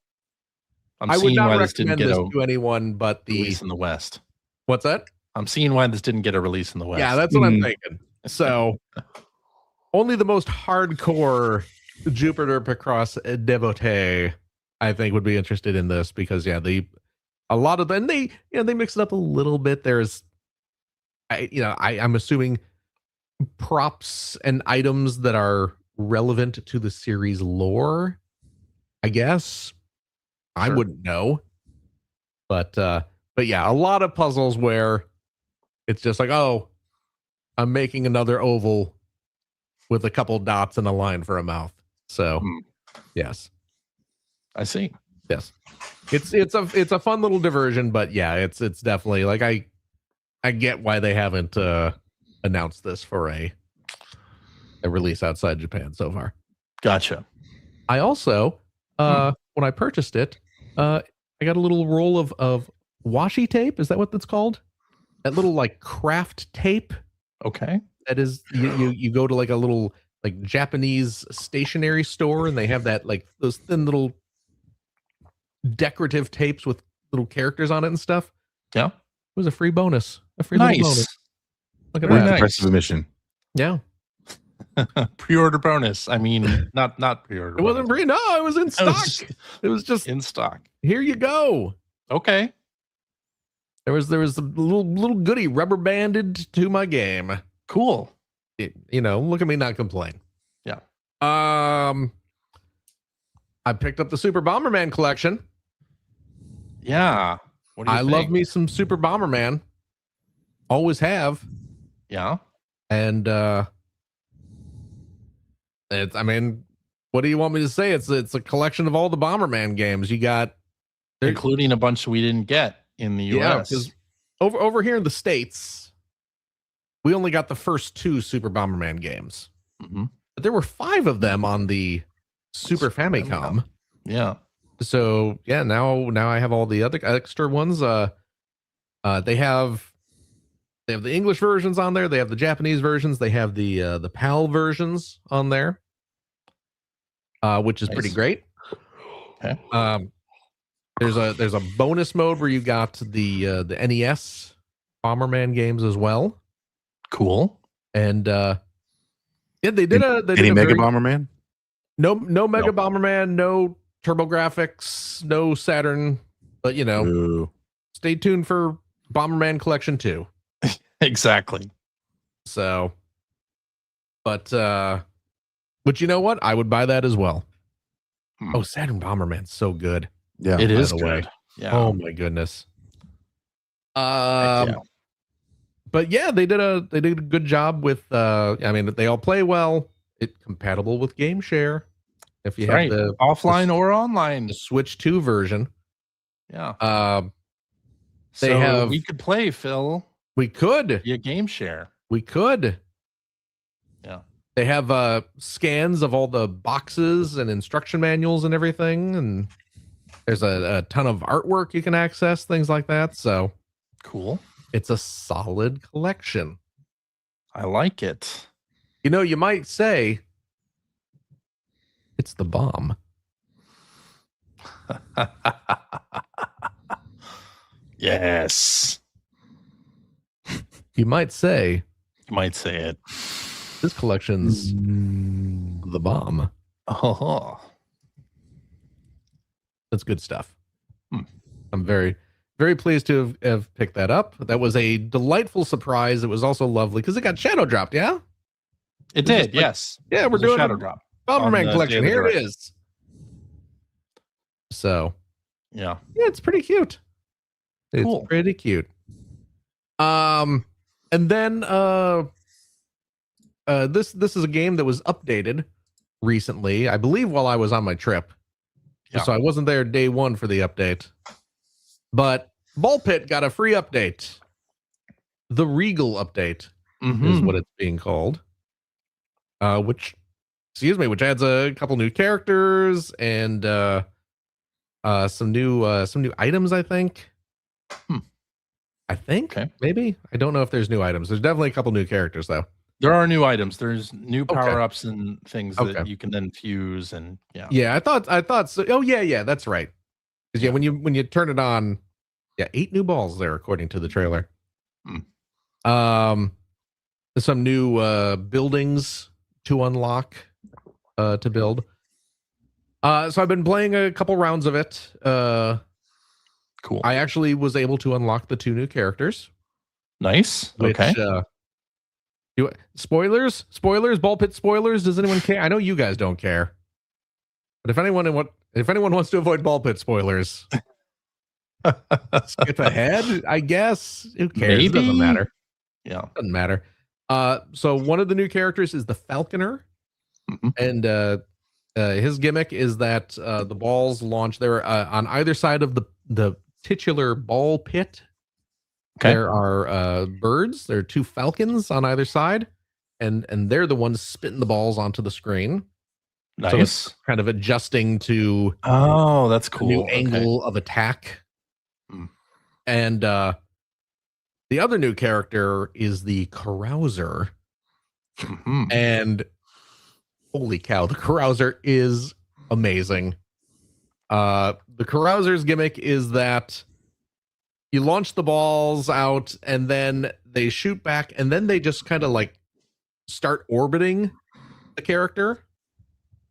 would not recommend this to anyone but the release in the West. What's that? I'm seeing why this didn't get a release in the West. Yeah, that's what I'm thinking. So only the most hardcore Jupiter Picross devotee, I think, would be interested in this because the a lot of them, they mix it up a little bit. There's, I'm assuming props and items that are relevant to the series lore, I guess. I Sure. wouldn't know. But yeah, a lot of puzzles where it's just like, oh, I'm making another oval with a couple dots and a line for a mouth. So, yes. I see. Yes. It's a fun little diversion, but yeah, it's definitely like I get why they haven't announced this for a release outside Japan so far. Gotcha. I also when I purchased it, I got a little roll of washi tape. Is that what that's called? That little like craft tape. Okay. That is, you go to like a little like Japanese stationery store, and they have that like those thin little decorative tapes with little characters on it and stuff. Yeah. It was a free bonus. A free little bonus. Nice. Look at Worth that. the nice. price of admission. Yeah. Pre-order bonus. I mean, not pre-order. It wasn't free. No, it was in stock. It was just in stock. here you go. Okay. There was a little goodie rubber banded to my game. Cool. Look at me not complain. Yeah. I picked up the Super Bomberman Collection. Yeah. What do you I think? love me some Super Bomberman. Always have. Yeah. And what do you want me to say? It's a collection of all the Bomberman games. You got Including a bunch we didn't get in the US. because over here in the States, we only got the first 2 Super Bomberman games. Mm-hmm. But there were 5 of them on the Super Famicom. Yeah. So yeah, now I have all the other extra ones. They have the English versions on there. They have the Japanese versions. They have the PAL versions on there, which is pretty Nice. great. Okay. There's a bonus mode where you got the NES Bomberman games as well. Cool. And they did Any Mega Bomberman? No Mega Bomberman, no TurboGrafx, no Saturn, but Ooh. stay tuned for Bomberman Collection 2. Exactly. So, but you know what? I would buy that as well. Oh, Saturn Bomberman's so good. Yeah. It is the good. way. Yeah. Oh my goodness. Yeah. But yeah, they did a good job with they all play well. It's compatible with Game Share. If you Right. have the Offline or online. the Switch 2 version. Yeah. They have- we could play, Phil, We could. via Game Share. We could. Yeah. They have scans of all the boxes and instruction manuals and everything, and there's a ton of artwork you can access, things like that. So Cool. it's a solid collection. I like it. You might say it's the bomb. Yes. You might say You might say it. this collection's the bomb. Oh. That's good stuff. Hmm. I'm very, very pleased to have picked that up. That was a delightful surprise. It was also lovely because it got shadow dropped. Yeah. It It's just did, like- yes. Yeah, It we're was a doing shadow a drop. on Bomberman the Collection. day of the Here it direct. is. So Yeah. yeah, it's pretty cute. It's Cool. pretty cute. And then this is a game that was updated recently, I believe, while I was on my trip. Yeah. So I wasn't there day one for the update. But Ball Pit got a free update. The Regal update is Mhm. what it's being called. Which adds a couple new characters and some new items, I think. I think Okay. maybe. I don't know if there's new items. There's definitely a couple new characters though. There are new items. There's new Okay. power-ups and things that Okay. you can then fuse and yeah. Yeah, I thought so. Oh yeah, that's right. 'Cause yeah, when you turn it on, 8 new balls there according to the trailer. There's some new buildings to unlock to build. So I've been playing a couple rounds of it. Cool. I actually was able to unlock the 2 new characters. Nice. Which, Okay. Spoilers, ball pit spoilers. Does anyone care? I know you guys don't care, but if anyone wants to avoid ball pit spoilers, skip ahead. I guess. Who cares? It doesn't Maybe. matter. Yeah. Doesn't matter. So one of the new characters is the Falconer, and his gimmick is that the balls launch. They're on either side of the titular ball pit. Okay. There are birds. There are 2 falcons on either side, and they're the ones spitting the balls onto the screen. Nice. So it's kind of adjusting to that's cool. a new angle of attack. And the other new character is the Carouser. And holy cow, the Carouser is amazing. The Carouser's gimmick is that you launch the balls out and then they shoot back and then they just kind of like start orbiting the character.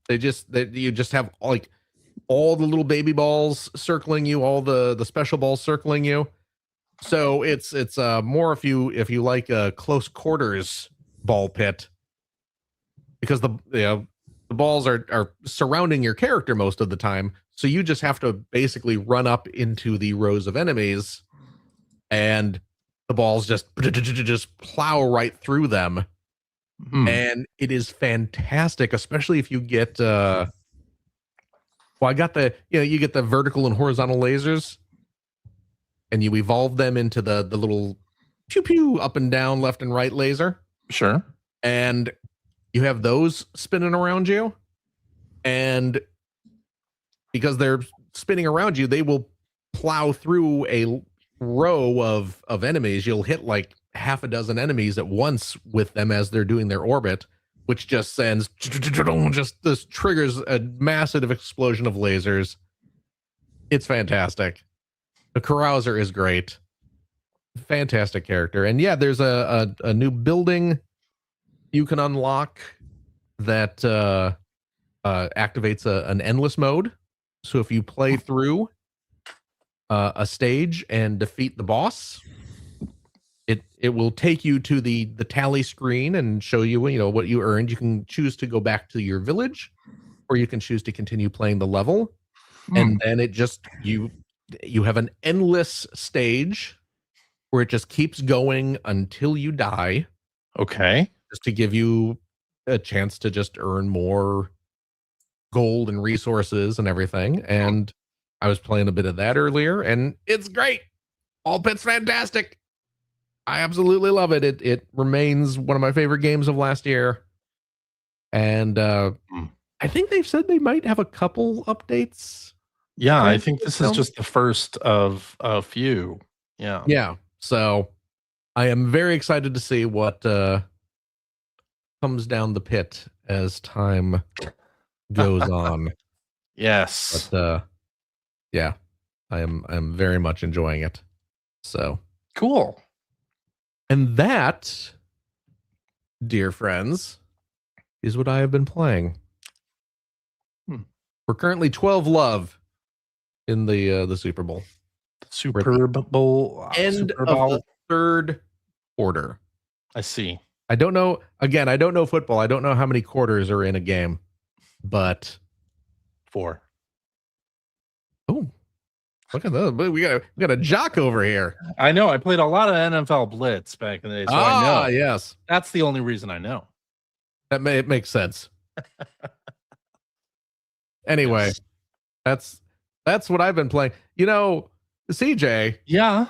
You just have like all the little baby balls circling you, all the special balls circling you. So it's more if you like a close quarters ball pit, because the balls are surrounding your character most of the time. So you just have to basically run up into the rows of enemies, and the balls just plow right through them. And it is fantastic, especially if you get I got you get the vertical and horizontal lasers, and you evolve them into the little pew pew up and down, left and right laser. Sure. And you have those spinning around you, and because they're spinning around you, they will plow through a row of enemies. You'll hit like half a dozen enemies at once with them as they're doing their orbit, which just sends this triggers a massive explosion of lasers. It's fantastic. The Carouser is great. Fantastic character. And yeah, there's a new building you can unlock that activates an endless mode. So if you play through a stage and defeat the boss, it will take you to the tally screen and show you what you earned. You can choose to go back to your village, or you can choose to continue playing the level. And then it just you have an endless stage where it just keeps going until you die. Okay. Just to give you a chance to just earn more gold and resources and everything. And I was playing a bit of that earlier, and it's great. Ball Pit's fantastic. I absolutely love it. It remains one of my favorite games of last year. And I think they've said they might have a couple updates. Yeah, I think this is just the first of a few. Yeah. Yeah. So I am very excited to see what comes down the pit as time goes on. Yes. But yeah, I'm very much enjoying it. So cool. And that, dear friends, is what I have been playing. We're currently 12-love in the Super Bowl. Super Bowl. End Super of Bowl. the third quarter. I see. I don't know. Again, I don't know football. I don't know how many quarters are in a game, but 4. Oh, look at that. We got a jock over here. I know. I played a lot of NFL Blitz back in the day, so I know. Yes. That's the only reason I know. It makes sense. Anyway, yes. that's what I've been playing. CJ. Yeah.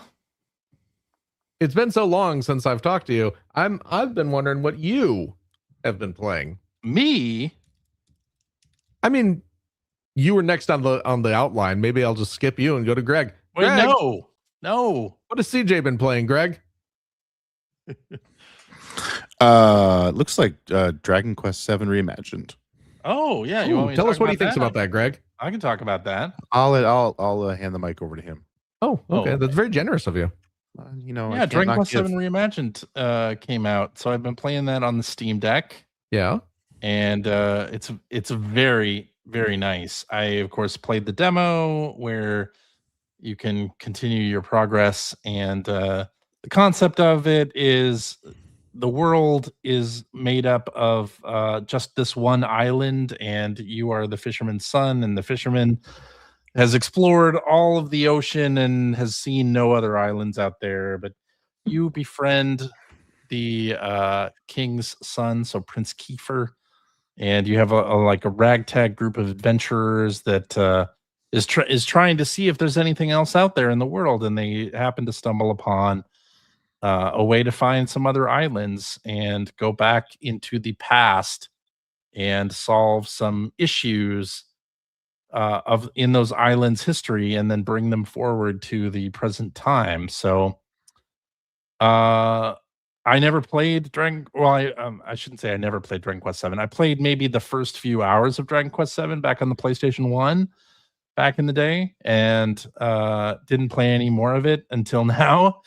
It's been so long since I've talked to you. I've been wondering what you have been playing. Me? I mean, you were next on the outline. Maybe I'll just skip you and go to Greg. Wait, Greg, no. What has CJ been playing, Greg? Looks like Dragon Quest VII Reimagined. Oh yeah. You want me to tell us what he thinks about that, Greg. I can talk about that. I'll hand the mic over to him. Oh, okay. That's very generous of you. Yeah, Dragon Quest VII Reimagined came out, so I've been playing that on the Steam Deck. Yeah, and it's very, very nice. I of course played the demo where you can continue your progress. And the concept of it is the world is made up of just this one island, and you are the fisherman's son, and the fisherman has explored all of the ocean and has seen no other islands out there. But you befriend the king's son, so Prince Kiefer, and you have a ragtag group of adventurers that is trying to see if there's anything else out there in the world, and they happen to stumble upon a way to find some other islands and go back into the past and solve some issues of in those islands' history, and then bring them forward to the present time. So, I never played Dragon. Well, I shouldn't say I never played Dragon Quest VII. I played maybe the first few hours of Dragon Quest VII back on the PlayStation 1 back in the day, and didn't play any more of it until now.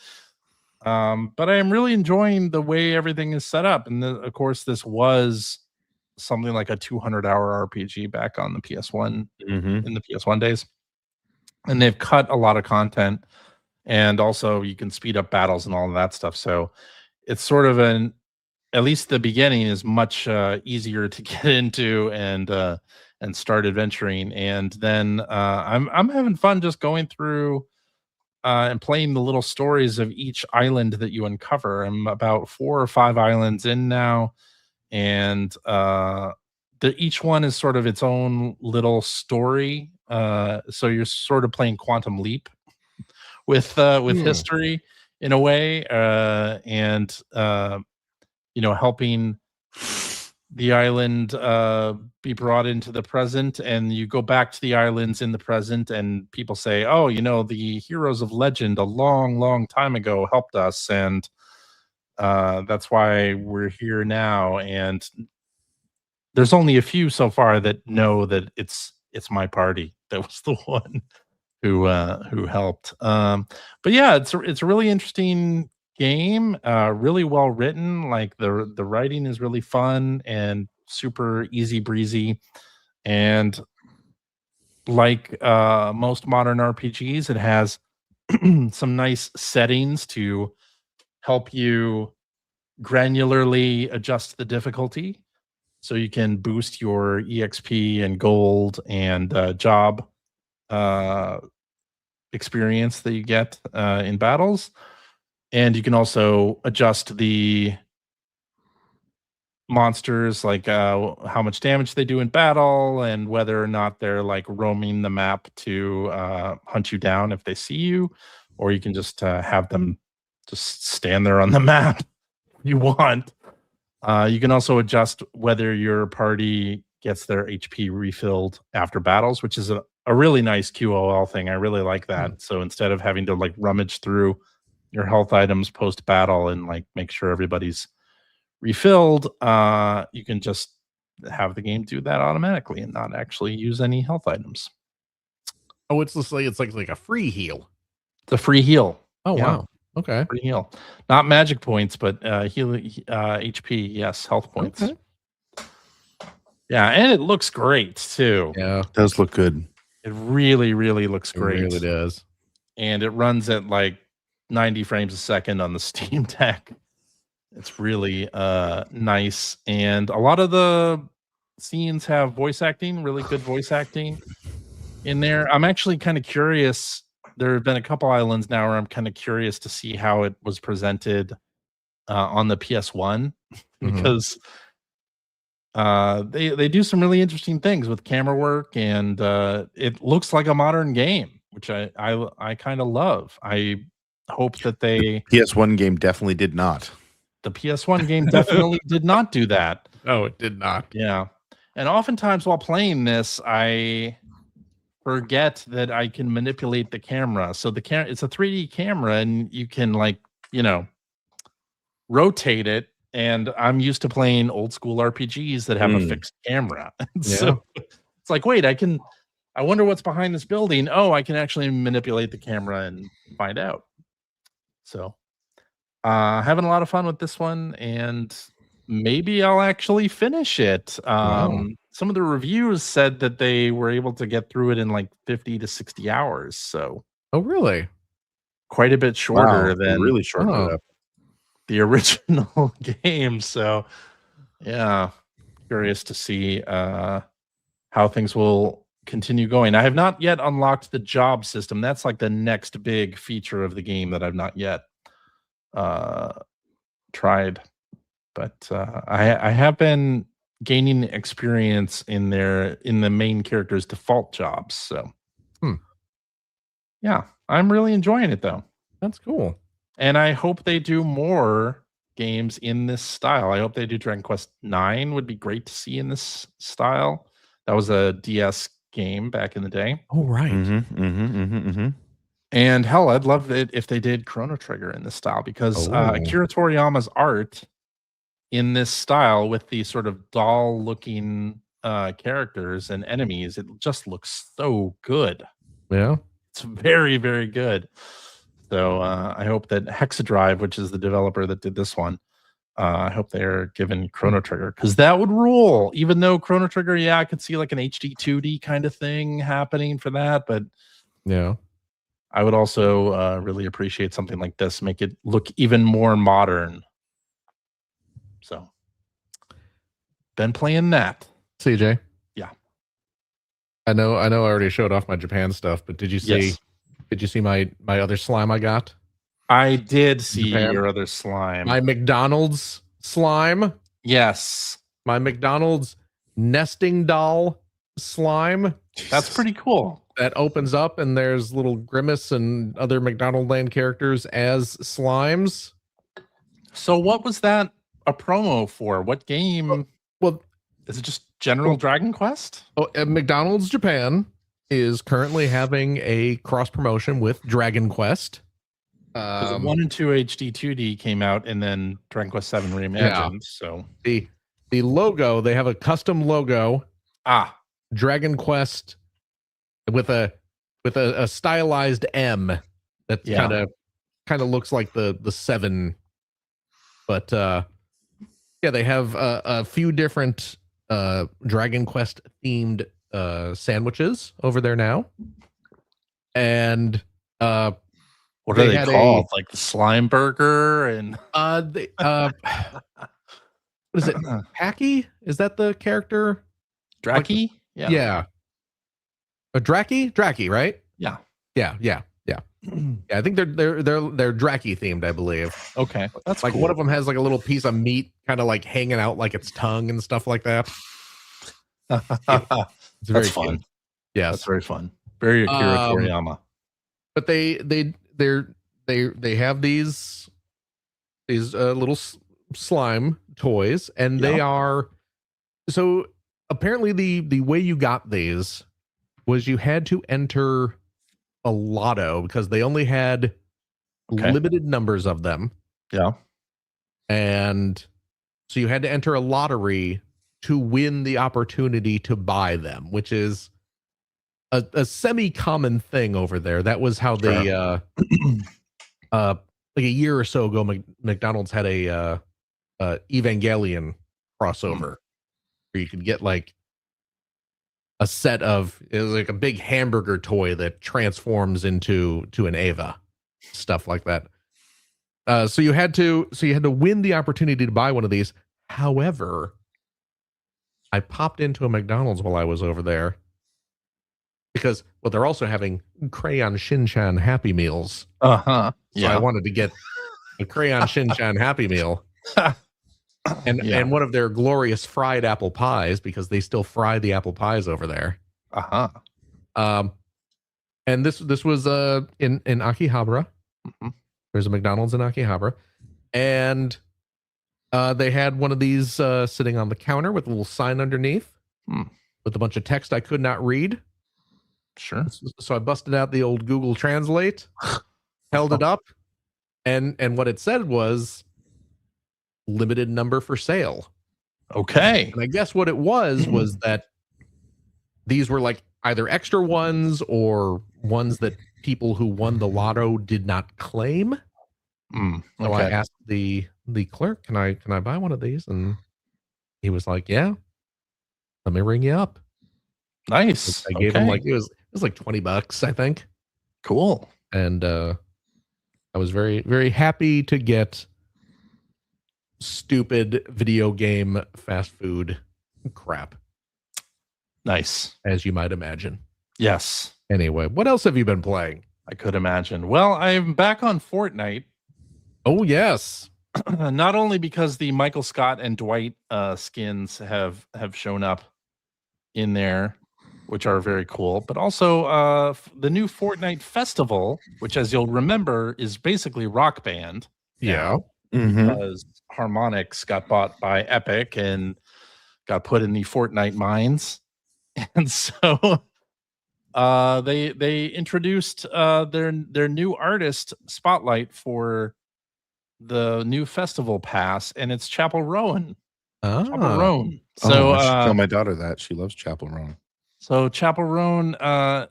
But I am really enjoying the way everything is set up. And of course, this was something like a 200-hour RPG back on the PS1 in the PS1 days. And they've cut a lot of content, and also you can speed up battles and all of that stuff. So it's sort of at least the beginning is much easier to get into and start adventuring. And then I'm having fun just going through and playing the little stories of each island that you uncover. I'm about 4 or 5 islands in now, and each one is sort of its own little story. So you're sort of playing Quantum Leap with history in a way, and helping the island be brought into the present. And you go back to the islands in the present, and people say, oh, the heroes of legend a long, long time ago helped us, and that's why we're here now. And there's only a few so far that know that it's my party that was the one who helped. But yeah, it's a really interesting game, really well written. Like the writing is really fun and super easy breezy, and like most modern RPGs, it has some nice settings to help you granularly adjust the difficulty, so you can boost your EXP and gold and job experience that you get in battles. And you can also adjust the monsters, like how much damage they do in battle, and whether or not they're like roaming the map to hunt you down if they see you, or you can just have them just stand there on the map if you want. You can also adjust whether your party gets their HP refilled after battles, which is a really nice QOL thing. I really like that. So instead of having to like rummage through your health items post battle and like make sure everybody's refilled, you can just have the game do that automatically and not actually use any health items. Oh, it's just like it's like a free heal. It's a free heal. Oh Yeah. wow. Okay. Free heal. Not magic points, but heal HP, yes, health points. Okay. Yeah, and it looks great too. Yeah. It does look good. It really, really looks great. It really does. And it runs at like 90 frames a second on the Steam Deck. It's really nice. And a lot of the scenes have voice acting, really good voice acting in there. I'm actually kind of curious. There have been a couple islands now where I'm kind of curious to see how it was presented on the PS1 because they do some really interesting things with camera work, and it looks like a modern game, which I kind of love. I hope that the PS1 game definitely did not. The PS1 game definitely did not do that. Oh, it did not. Yeah. And oftentimes while playing this, I forget that I can manipulate the camera. So it's a 3D camera, and you can rotate it. And I'm used to playing old school RPGs that have a fixed camera. So it's like, wait, I wonder what's behind this building. Oh, I can actually manipulate the camera and find out. So having a lot of fun with this one, and maybe I'll actually finish it. Some of the reviews said that they were able to get through it in like 50 to 60 hours. So Oh, really? quite a bit shorter They than really shortened Oh. it up. the original game. So yeah, curious to see how things will continue going. I have not yet unlocked the job system. That's like the next big feature of the game that I've not yet tried. But I have been gaining experience in the main character's default jobs. So yeah, I'm really enjoying it though. That's cool. And I hope they do more games in this style. I hope they do Dragon Quest 9 would be great to see in this style. That was a DS game back in the day. Oh, right. And hell, I'd love it if they did Chrono Trigger in this style because Oh. Akira Toriyama's art in this style with the sort of doll looking characters and enemies, it just looks so good. Yeah. It's very, very good. So I hope that Hexadrive, which is the developer that did this one, I hope they're given Chrono Trigger because that would rule. Even though Chrono Trigger, yeah, I could see like an HD 2D kind of thing happening for that, but Yeah. I would also really appreciate something like this, make it look even more modern. So, been playing that. CJ. Yeah. I know I already showed off my Japan stuff, but did you see Yes. did you see my other slime I got? I did see Japan. your other slime. My McDonald's slime. Yes. My McDonald's nesting doll slime That's pretty cool. that opens up and there's little Grimace and other McDonald Land characters as slimes. So what was that a promo for? What game? Well, Is it just general Dragon Quest? McDonald's Japan is currently having a cross promotion with Dragon Quest. 'Cause 1 and 2 HD 2D came out, and then Dragon Quest VII Reimagined. So The logo, they have a custom logo, Dragon Quest with a stylized M that Yeah. kind of looks like the 7. But yeah, they have a few different Dragon Quest themed sandwiches over there now. And what are they had called? Like the Slime Burger and what is it? Hacky? Is that the character? Draki? Yeah. A Draki, right? Yeah. Yeah. Yeah, I think they're Draki themed, I believe. Okay. That's Like cool. one of them has like a little piece of meat kind of like hanging out like its tongue and stuff like that. It's very That's fun. cute. Yes. That's very fun. Very Akira Toriyama. But they have these little slime toys, and they are so apparently the way you got these was you had to enter a lotto because they only had limited numbers of them. Yeah. And so you had to enter a lottery to win the opportunity to buy them, which is a semi-common thing over there. That was how they like a year or so ago, McDonald's had a Evangelion crossover where you could get like a set of, it was like a big hamburger toy that transforms into an Eva, stuff like that. So you had to win the opportunity to buy one of these. However, I popped into a McDonald's while I was over there because they're also having Crayon Shin-chan Happy Meals. So I wanted to get a Crayon Shin-chan Happy Meal and one of their glorious fried apple pies because they still fry the apple pies over there. And this was in Akihabara. Mm-hmm. There's a McDonald's in Akihabara, and they had one of these sitting on the counter with a little sign underneath with a bunch of text I could not read. Sure. So I busted out the old Google Translate, held it up, and what it said was limited number for sale. Okay. And I guess what it was that these were like either extra ones or ones that people who won the lotto did not claim. So I asked the clerk, can I buy one of these? And he was like, yeah, let me ring you up. Nice. I gave him like, it was like $20, I think. Cool. and I was very, very happy to get stupid video game fast food crap, Nice. as you might imagine. Yes, Anyway, what else have you been playing? I could imagine. Well, I'm back on Fortnite. Oh, yes. Not only because the Michael Scott and Dwight skins have shown up in there, which are very cool, but also the new Fortnite Festival, which, as you'll remember, is basically Rock Band. Yeah. Because Harmonix got bought by Epic and got put in the Fortnite mines, and so they introduced their new artist spotlight for the new festival pass, and it's Chapel Roan. Chapel Ah. Roan. So So I should tell my daughter that she loves Chapel Roan. so Chapel Roan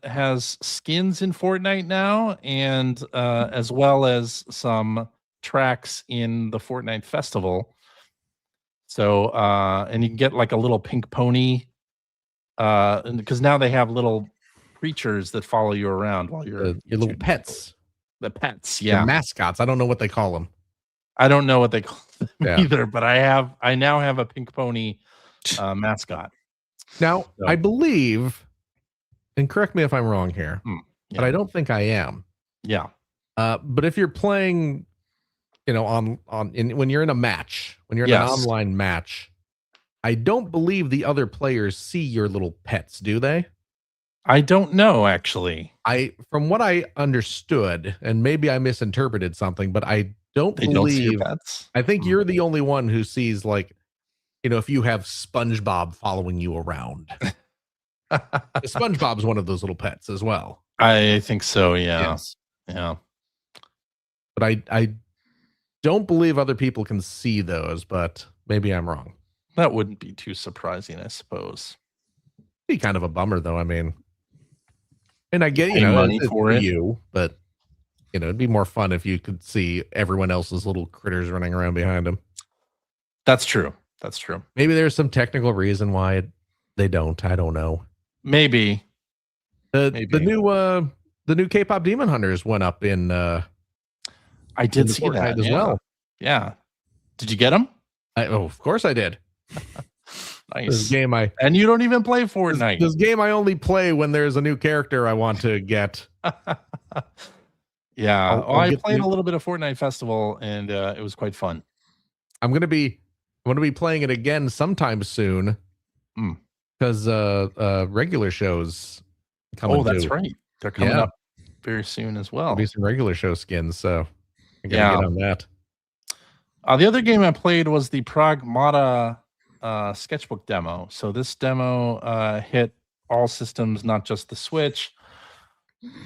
has skins in Fortnite now, and as well as some tracks in the Fortnite festival. So and you can get like a little pink pony, because now they have little creatures that follow you around while you're Your little pets, the pets. your Yeah, mascots. I don't know what they call them. I don't know what they call them Yeah. either, but I now have a pink pony mascot. Now, So- I believe, and correct me if I'm wrong here, but I don't think I am. Yeah. But if you're playing, when you're in a match, when you're in an Yes. online match, I don't believe the other players see your little pets, do they? I don't know actually. From what I understood, and maybe I misinterpreted something, but I don't They don't see your believe. pets. I think you're the only one who sees, like, if you have SpongeBob following you around. SpongeBob's one of those little pets as well. I think so. Yeah. Yes. Yeah. But I don't believe other people can see those, but maybe I'm wrong. That wouldn't be too surprising, I suppose. Be kind of a bummer, though. I mean, and I get, Pay money it's for it. you, but it'd be more fun if you could see everyone else's little critters running around behind them. That's true. That's true. Maybe there's some technical reason why they don't. I don't know. Maybe. The new K-pop Demon Hunters went up in. I did see that as well. Yeah. Did you get them? Of course I did. Nice. This game and you don't even play Fortnite. This game I only play when there's a new character I want to get. Yeah. I played a little bit of Fortnite Festival, and it was quite fun. I'm gonna be playing it again sometime soon. Because regular shows coming. Oh, that's right. They're coming up very soon as well. There'll be some regular show skins, so I gotta get on that. The other game I played was the Pragmata sketchbook demo. So this demo hit all systems, not just the Switch.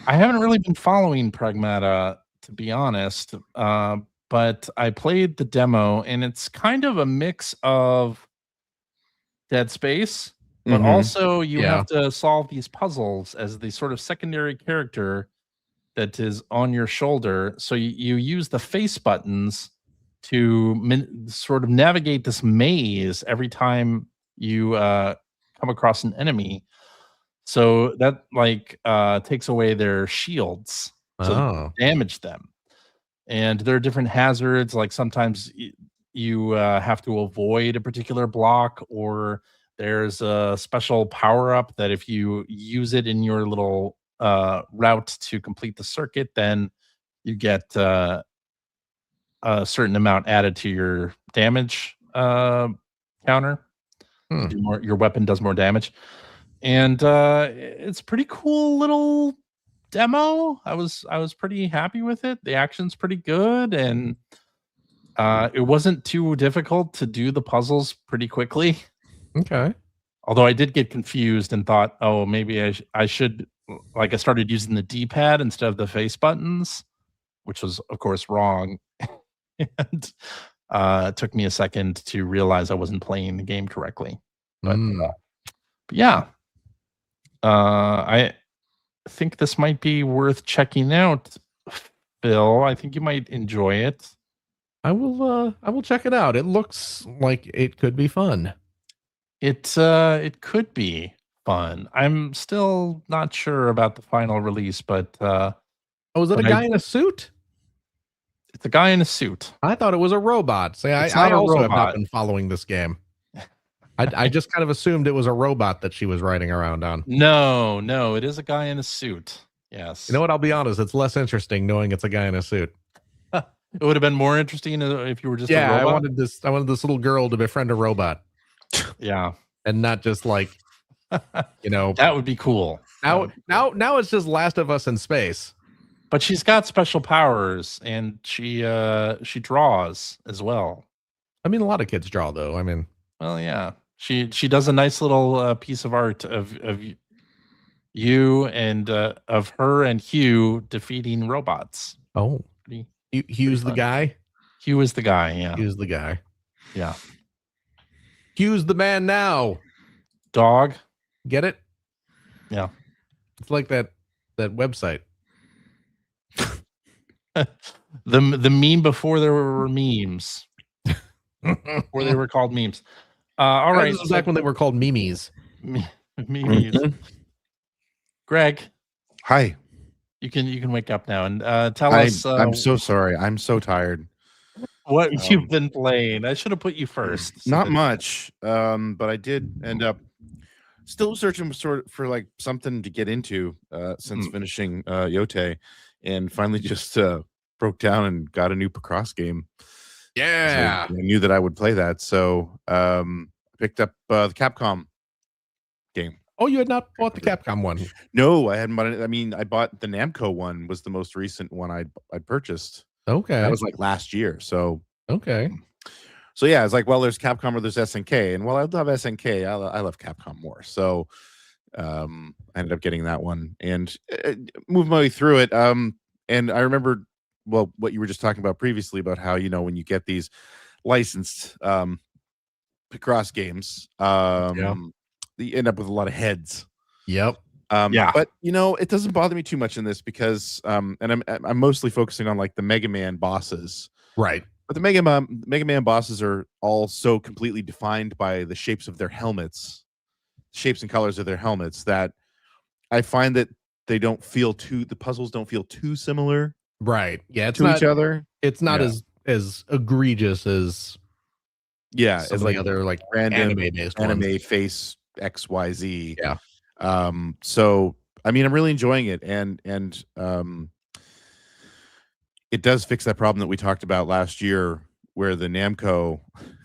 I haven't really been following Pragmata, to be honest, but I played the demo, and it's kind of a mix of Dead Space, but also you have to solve these puzzles as the sort of secondary character that is on your shoulder. So you use the face buttons to sort of navigate this maze every time you come across an enemy. So that takes away their shields, so damage them. And there are different hazards. Like sometimes you have to avoid a particular block, or there's a special power up that if you use it in your little route to complete the circuit, then you get a certain amount added to your damage counter. Your weapon does more damage. And it's a pretty cool little demo. I was pretty happy with it. The action's pretty good, and it wasn't too difficult to do the puzzles pretty quickly. Okay. Although I did get confused and thought, oh, maybe I should, I started using the D-pad instead of the face buttons, which was, of course, wrong. And it took me a second to realize I wasn't playing the game correctly. But yeah, I think this might be worth checking out, Phil. I think you might enjoy it. I will check it out. It looks like it could be fun. It could be fun. I'm still not sure about the final release, but Oh, is it a But guy in a suit? It's a guy in a suit. I thought it was a robot. Say, It's I not a also have not robot. been following this game. I just kind of assumed it was a robot that she was riding around on. No, it is a guy in a suit. Yes. You know what? I'll be honest. It's less interesting knowing it's a guy in a suit. It would have been more interesting if you were just a Yeah, robot. I wanted this little girl to befriend a robot Yeah. and not just like, you know, That would be cool. now it's just Last of Us in space. But she's got special powers and she draws as well. I mean, a lot of kids draw though. I mean, Well, yeah. She does a nice little piece of art of you and of her and Hugh defeating robots. oh, Pretty, Hugh's the fun. guy. Hugh is the guy, yeah. Hugh's the guy. Yeah. Hugh's the man now. Dog. Get it? Yeah. It's like that website. The meme before there were memes. Before they were called memes. All right. This was back when they were called memes. Memes. Mhm. Greg, Hi. you can wake up now and tell us I'm so sorry. I'm so tired. what you've been playing. I should have put you first. so Not that- much, but I did end up still searching for like something to get into since finishing Yote, and finally just broke down and got a new Picross game. Yeah. So I knew that I would play that, so picked up the Capcom game. Oh, you had not bought the Capcom one. No, I hadn't bought it. I mean, I bought the Namco one. Was the most recent one I purchased. Okay. That was like last year. So okay. yeah, it's like, well, there's Capcom or there's SNK, and while I love SNK, I love Capcom more. So I ended up getting that one and moved my way through it. And I remember, well, what you were just talking about previously about how, you know, when you get these licensed Picross games, you end up with a lot of heads. Yep. Yeah. But you know, it doesn't bother me too much in this because and I'm mostly focusing on like the Mega Man bosses. Right. But the Mega Man bosses are all so completely defined by the shapes of their helmets, shapes and colors of their helmets, that I find that the puzzles don't feel too similar Right. Yeah. It's to not each other. It's not Yeah. as egregious as Yeah, some as of like the other like random anime-based ones. anime face XYZ. Yeah. So I mean, I'm really enjoying it, and it does fix that problem that we talked about last year, where the Namco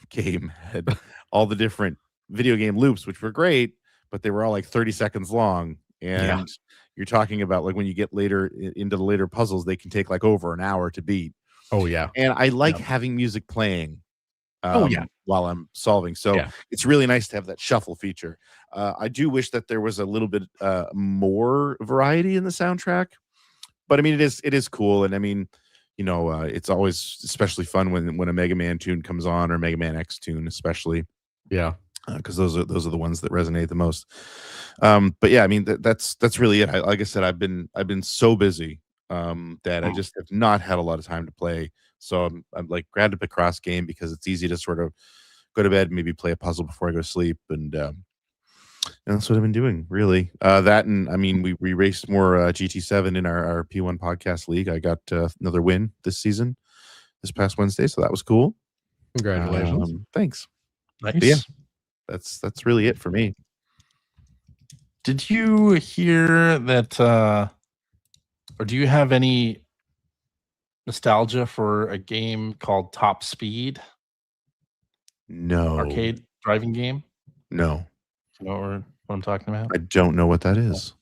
game had all the different video game loops, which were great, but they were all like 30 seconds long. And you're talking about like when you get later into the later puzzles, they can take like over an hour to beat. Oh yeah. And I like having music playing while I'm solving. So it's really nice to have that shuffle feature. I do wish that there was a little bit more variety in the soundtrack, but I mean, it is cool. And I mean, you know, it's always especially fun when a Mega Man tune comes on, or Mega Man X tune, especially. Yeah. Because those are the ones that resonate the most. But yeah, I mean, that's really it. Like I said, I've been so busy that I just have not had a lot of time to play. So I'm like grabbed a Picross game because it's easy to sort of go to bed, maybe play a puzzle before I go to sleep, and that's what I've been doing, really. That, and I mean, we raced more GT7 in our P1 podcast league. I got another win this season, this past Wednesday, so that was cool. Congratulations. Thanks. Nice. But yeah, that's really it for me. Did you hear that or do you have any nostalgia for a game called Top Speed? No. Arcade driving game? No. You know what I'm talking about? I don't know what that is.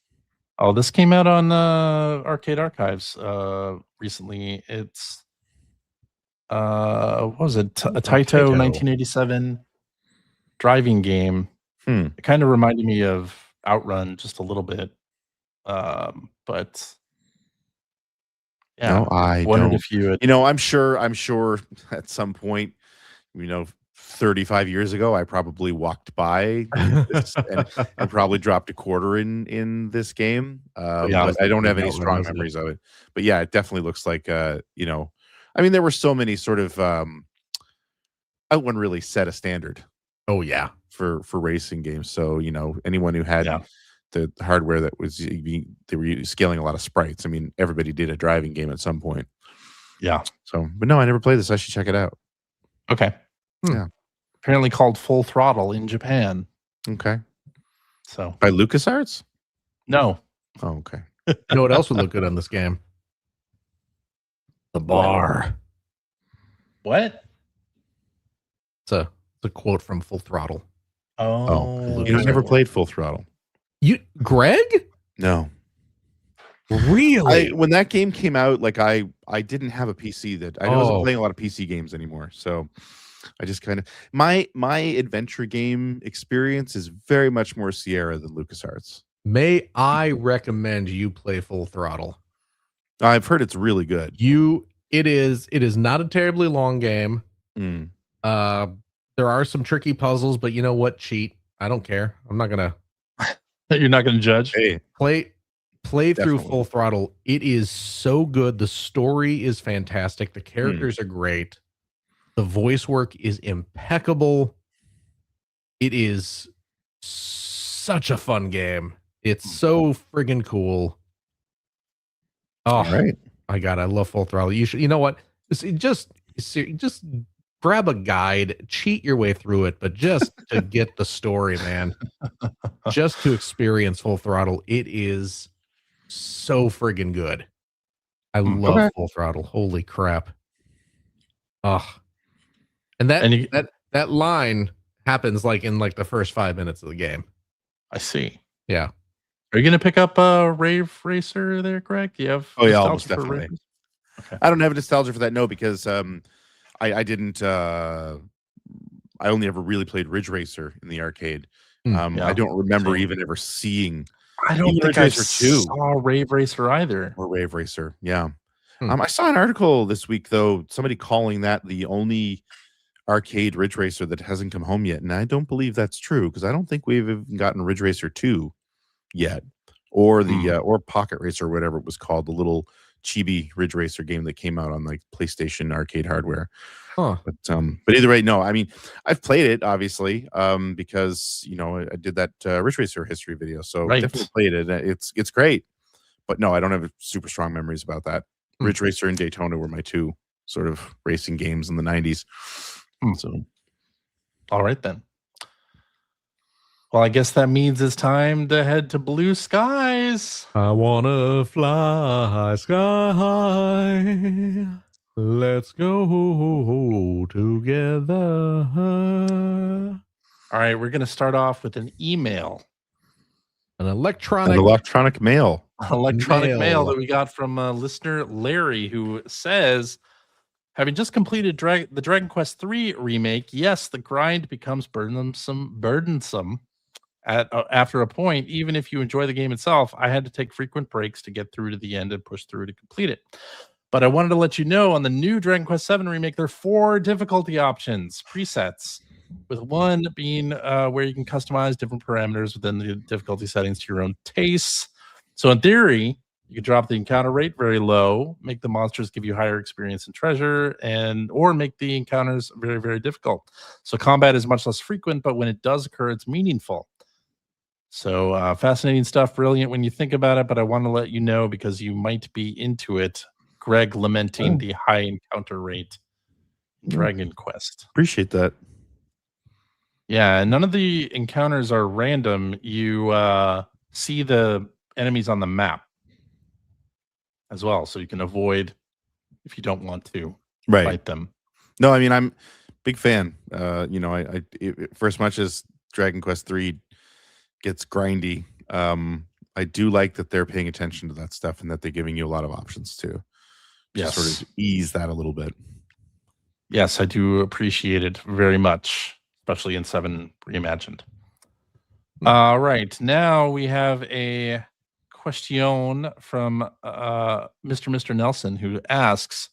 Oh, this came out on Arcade Archives recently. It's what was it? A Taito 1987 driving game. It kind of reminded me of Outrun just a little bit. But yeah, No, I wondered don't. if you had, You know, I'm sure at some point, you know, 35 years ago, I probably walked by this and probably dropped a quarter in this game. But I don't have any strong memories of it. But yeah, it definitely looks like you know, I mean, there were so many sort of Outrun really set a standard. Oh yeah. For racing games. So, you know, anyone who had the hardware that was they were scaling a lot of sprites. I mean, everybody did a driving game at some point. Yeah. So, but no, I never played this. I should check it out. Okay. Yeah. Apparently called Full Throttle in Japan. Okay. So By LucasArts? no. Oh, okay. You know what else would look good on this game? The bar. What? It's a quote from Full Throttle. Oh, You know, I never played Full Throttle. Greg? No. Really? When that game came out, like I didn't have a PC that I wasn't playing a lot of PC games anymore. So I just kind of my adventure game experience is very much more Sierra than LucasArts. May I recommend you play Full Throttle? I've heard it's really good. It is not a terribly long game. Mm. There are some tricky puzzles, but you know what? Cheat. I don't care. I'm not gonna You're not gonna judge. Hey, play through Definitely. Full Throttle. It is so good. The story is fantastic. The characters are great. The voice work is impeccable. It is such a fun game. It's so friggin' cool. Oh, all right. my God, I love Full Throttle. You know what? Just grab a guide, cheat your way through it, but just to get the story, man. Just to experience Full Throttle, it is so friggin' good. I love Full Throttle. Holy crap. Oh. And that line happens like in like the first 5 minutes of the game. I see. Yeah. Are you gonna pick up a Rave Racer there, Greg? Do you have Oh yeah, nostalgia almost for definitely. Rave Racer? Okay. I don't have nostalgia for that, no, because I didn't I only ever really played Ridge Racer in the arcade. I don't remember even ever seeing I don't even think Ridge I Racer 2 saw Rave Racer either. or Rave Racer. Yeah. I saw an article this week though, somebody calling that the only arcade Ridge Racer that hasn't come home yet, and I don't believe that's true because I don't think we've even gotten Ridge Racer 2 yet, or the or Pocket Racer, or whatever it was called, the little chibi Ridge Racer game that came out on like PlayStation arcade hardware. But either way, no. I mean, I've played it obviously because you know I did that Ridge Racer history video, so definitely played it. It's great, but no, I don't have super strong memories about that. Ridge Racer and Daytona were my two sort of racing games in the 90s. So, all right then. Well, I guess that means it's time to head to blue skies. I wanna fly sky. Let's go together. All right, we're gonna start off with an email. An electronic mail. Electronic mail that we got from listener Larry, who says, having just completed the Dragon Quest III remake, yes, the grind becomes burdensome after a point. Even if you enjoy the game itself, I had to take frequent breaks to get through to the end and push through to complete it. But I wanted to let you know on the new Dragon Quest VII remake, there are 4 difficulty options, presets, with one being where you can customize different parameters within the difficulty settings to your own tastes. So in theory, you could drop the encounter rate very low, make the monsters give you higher experience and treasure, or make the encounters very, very difficult. So combat is much less frequent, but when it does occur, it's meaningful. So fascinating stuff, brilliant when you think about it, but I want to let you know because you might be into it. Greg lamenting the high encounter rate in Dragon Quest. Appreciate that. Yeah, none of the encounters are random. You see the enemies on the map as well, so you can avoid if you don't want to fight them. No, I mean, I'm a big fan. You know, for as much as Dragon Quest III gets grindy, I do like that they're paying attention to that stuff and that they're giving you a lot of options too. Yes. To sort of ease that a little bit. Yes, I do appreciate it very much, especially in 7 Reimagined. All right, now we have a question from Mr. Nelson, who asks,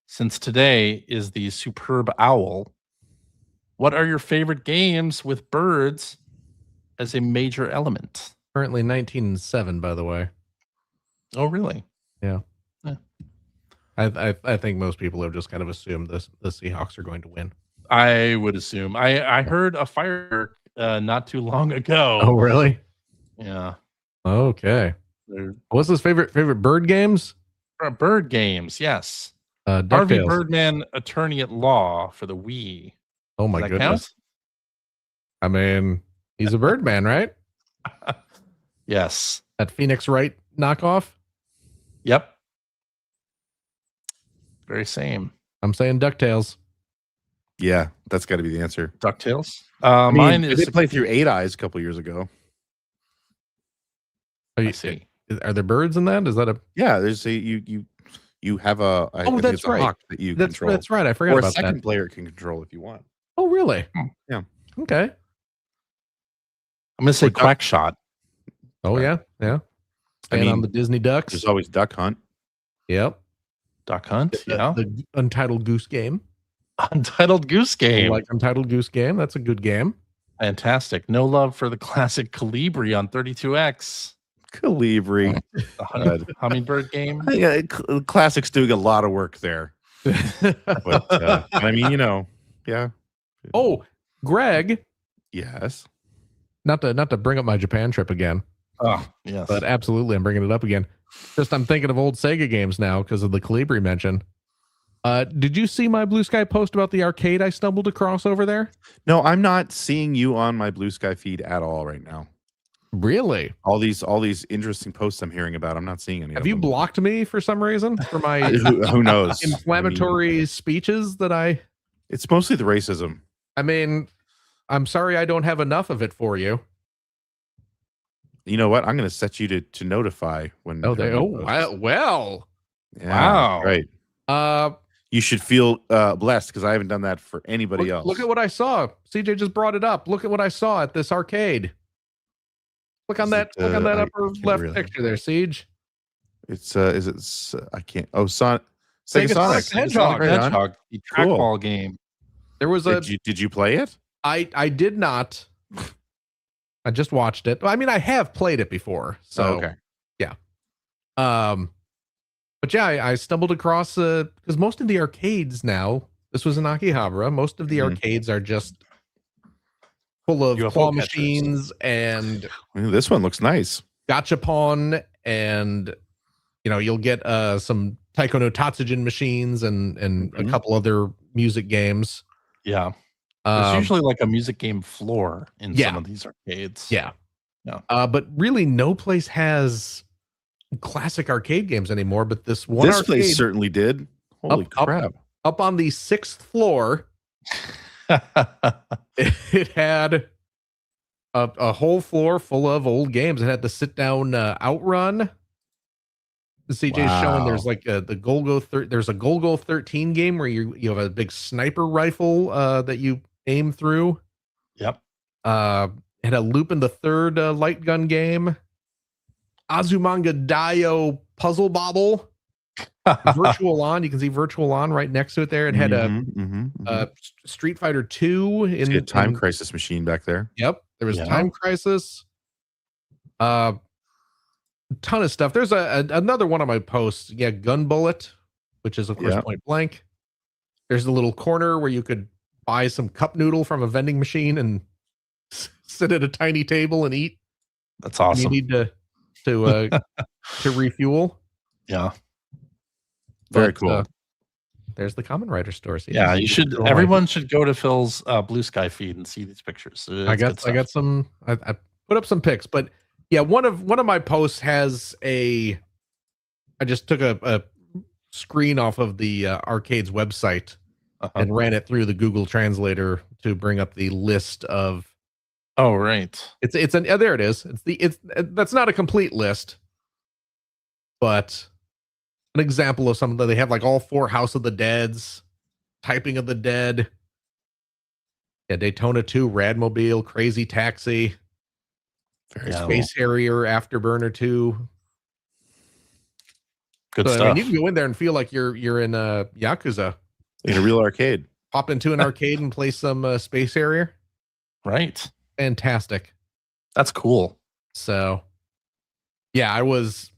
since today is the Superb Owl, what are your favorite games with birds as a major element? Currently 19-7, by the way. Oh, really? Yeah. I think most people have just kind of assumed the Seahawks are going to win. I would assume. I heard a firework not too long ago. Oh, really? Yeah. Okay. They're What's his favorite bird games? bird games. Yes. Harvey DuckTales. Birdman, Attorney at Law for the Wii. Oh my Does that goodness. I mean, he's a Birdman, right? count? Yes. That Phoenix Wright knockoff. Yep. Very same. I'm saying DuckTales. Yeah, that's got to be the answer. DuckTales. I mean, Mine I is. did play through Eight Eyes a couple years ago. I see. Are there birds in that? Is that a? Yeah, there's a you have a. I think that's it's a right. hawk that you That's control. that's right. I forgot Or a about second that. player can control if you want. Oh, really? Yeah. Okay. I'm going to say Or Duck- Quackshot. Oh yeah, yeah. I And mean, on the Disney Ducks. There's always Duck Hunt. Yep. Duck Hunt. Yeah. The Untitled Goose Game. Untitled Goose Game. Like Untitled Goose Game. That's a good game. Fantastic. No love for the classic Calibri on 32X. Calibri. The hummingbird game. Yeah, classics doing a lot of work there. But I mean, yeah. Oh, Greg. Yes. Not to bring up my Japan trip again, Oh, yes. but absolutely, I'm bringing it up again. Just I'm thinking of old Sega games now because of the Calibri mention. Did you see my Blue Sky post about the arcade I stumbled across over there? No, I'm not seeing you on my Blue Sky feed at all right now. Really? All these interesting posts I'm hearing about, I'm not seeing any. Have of you them. blocked me for some reason for my Who knows? inflammatory speeches that I? It's mostly the racism. I mean, I'm sorry I don't have enough of it for you. You know what? I'm going to set you to notify when. Oh, everyone posts. well. Yeah, Wow. Right. You should feel blessed because I haven't done that for anybody else. Look at what I saw. CJ just brought it up. Look at what I saw at this arcade. Look on that. Look on that upper left picture there, Siege. It's is it? I can't. Oh, Sega Sega Sonic. Sonic Sonic Right on. Hedgehog, the trackball game. There was Did you play it? I did not. I just watched it. I mean, I have played it before. So okay. yeah. But yeah, I stumbled across because most of the arcades now, this was in Akihabara, most of the arcades are just full of UFO claw catchers. machines and Well, this one looks nice. gachapon, and you'll get some Taiko no Tatsujin machines and a couple other music games. Yeah. There's usually like a music game floor in some of these arcades. Yeah. No. But really no place has classic arcade games anymore, but this one This arcade place certainly did. Holy crap. up on the 6th floor, it had a whole floor full of old games. It had the sit down Outrun. The CJ's showing there's like the Golgo. There's a Golgo 13 game where you have a big sniper rifle that you aim through. Yep. Had a Lupin the Third light gun game. Azumanga Daioh Puzzle Bobble. Virtual On. You can see Virtual On right next to it there. It had a Street Fighter 2 in a Time Crisis machine back there. Yep. There was Time Crisis. Ton of stuff. There's another one of my posts. Yeah, Gun Bullet, which is of course Point Blank. There's the little corner where you could buy some cup noodle from a vending machine and sit at a tiny table and eat. That's awesome. You need to refuel. Yeah. Very cool. There's the Common Writer store. See, yeah, you should. Everyone should go to Phil's Blue Sky feed and see these pictures. I got some. I put up some pics, but yeah, one of my posts has I just took a screen off of the arcade's website and ran it through the Google Translator to bring up the list of. Oh right, there it is. That's not a complete list, but an example of something that they have like all 4 House of the Deads, Typing of the Dead, Daytona 2, Radmobile, Crazy Taxi, Space Harrier, Afterburner 2. Good stuff. I mean, you can go in there and feel like you're in a Yakuza. In a real arcade. Pop into an arcade and play some Space Harrier. Right. Fantastic. That's cool. So, yeah, I was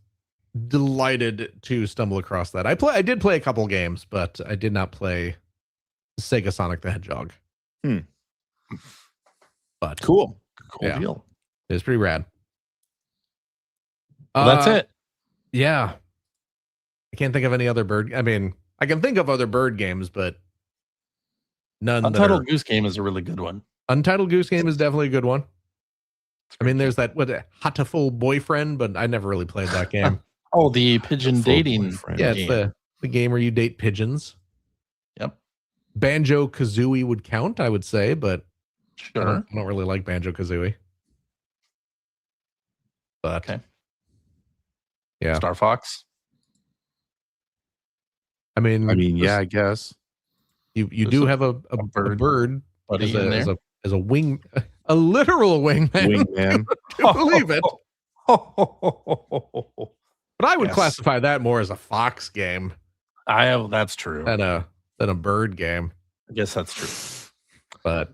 delighted to stumble across that. I did play a couple games, but I did not play Sega Sonic the Hedgehog. But cool yeah, deal. It was pretty rad. Well, that's it. Yeah. I can't think of any other bird. I mean, I can think of other bird games, but none Untitled that Goose Game is a really good one. Untitled Goose Game is definitely a good one. I mean, there's that Hataful Boyfriend, but I never really played that game. Oh, the pigeon Full dating. boyfriend. Yeah, it's game. the game where you date pigeons. Yep. Banjo Kazooie would count, I would say, but I Sure. don't really like Banjo Kazooie. But Okay. yeah, Star Fox. I mean, yeah, I guess. you there's do a- have a bird bird buddy as in there. a wing, a literal wingman. Wingman. To believe it, Oh, but I would Yes. classify that more as a fox game that's true. than a bird game. I guess that's true. But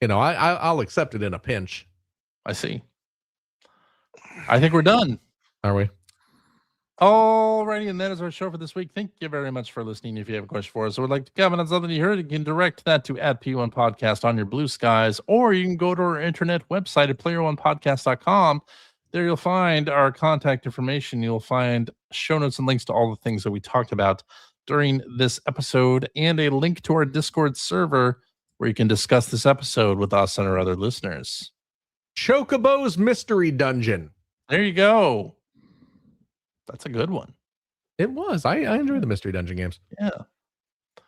I'll accept it in a pinch. I see. I think we're done. Are we? Alrighty, and that is our show for this week. Thank you very much for listening. If you have a question for us or would like to comment on something you heard, you can direct that to @P1 Podcast on your blue skies, or you can go to our internet website at player1podcast.com. There you'll find our contact information. You'll find show notes and links to all the things that we talked about during this episode, and a link to our Discord server where you can discuss this episode with us and our other listeners. Chocobo's Mystery Dungeon. There you go. That's a good one. It was. I enjoy the Mystery Dungeon games. Yeah.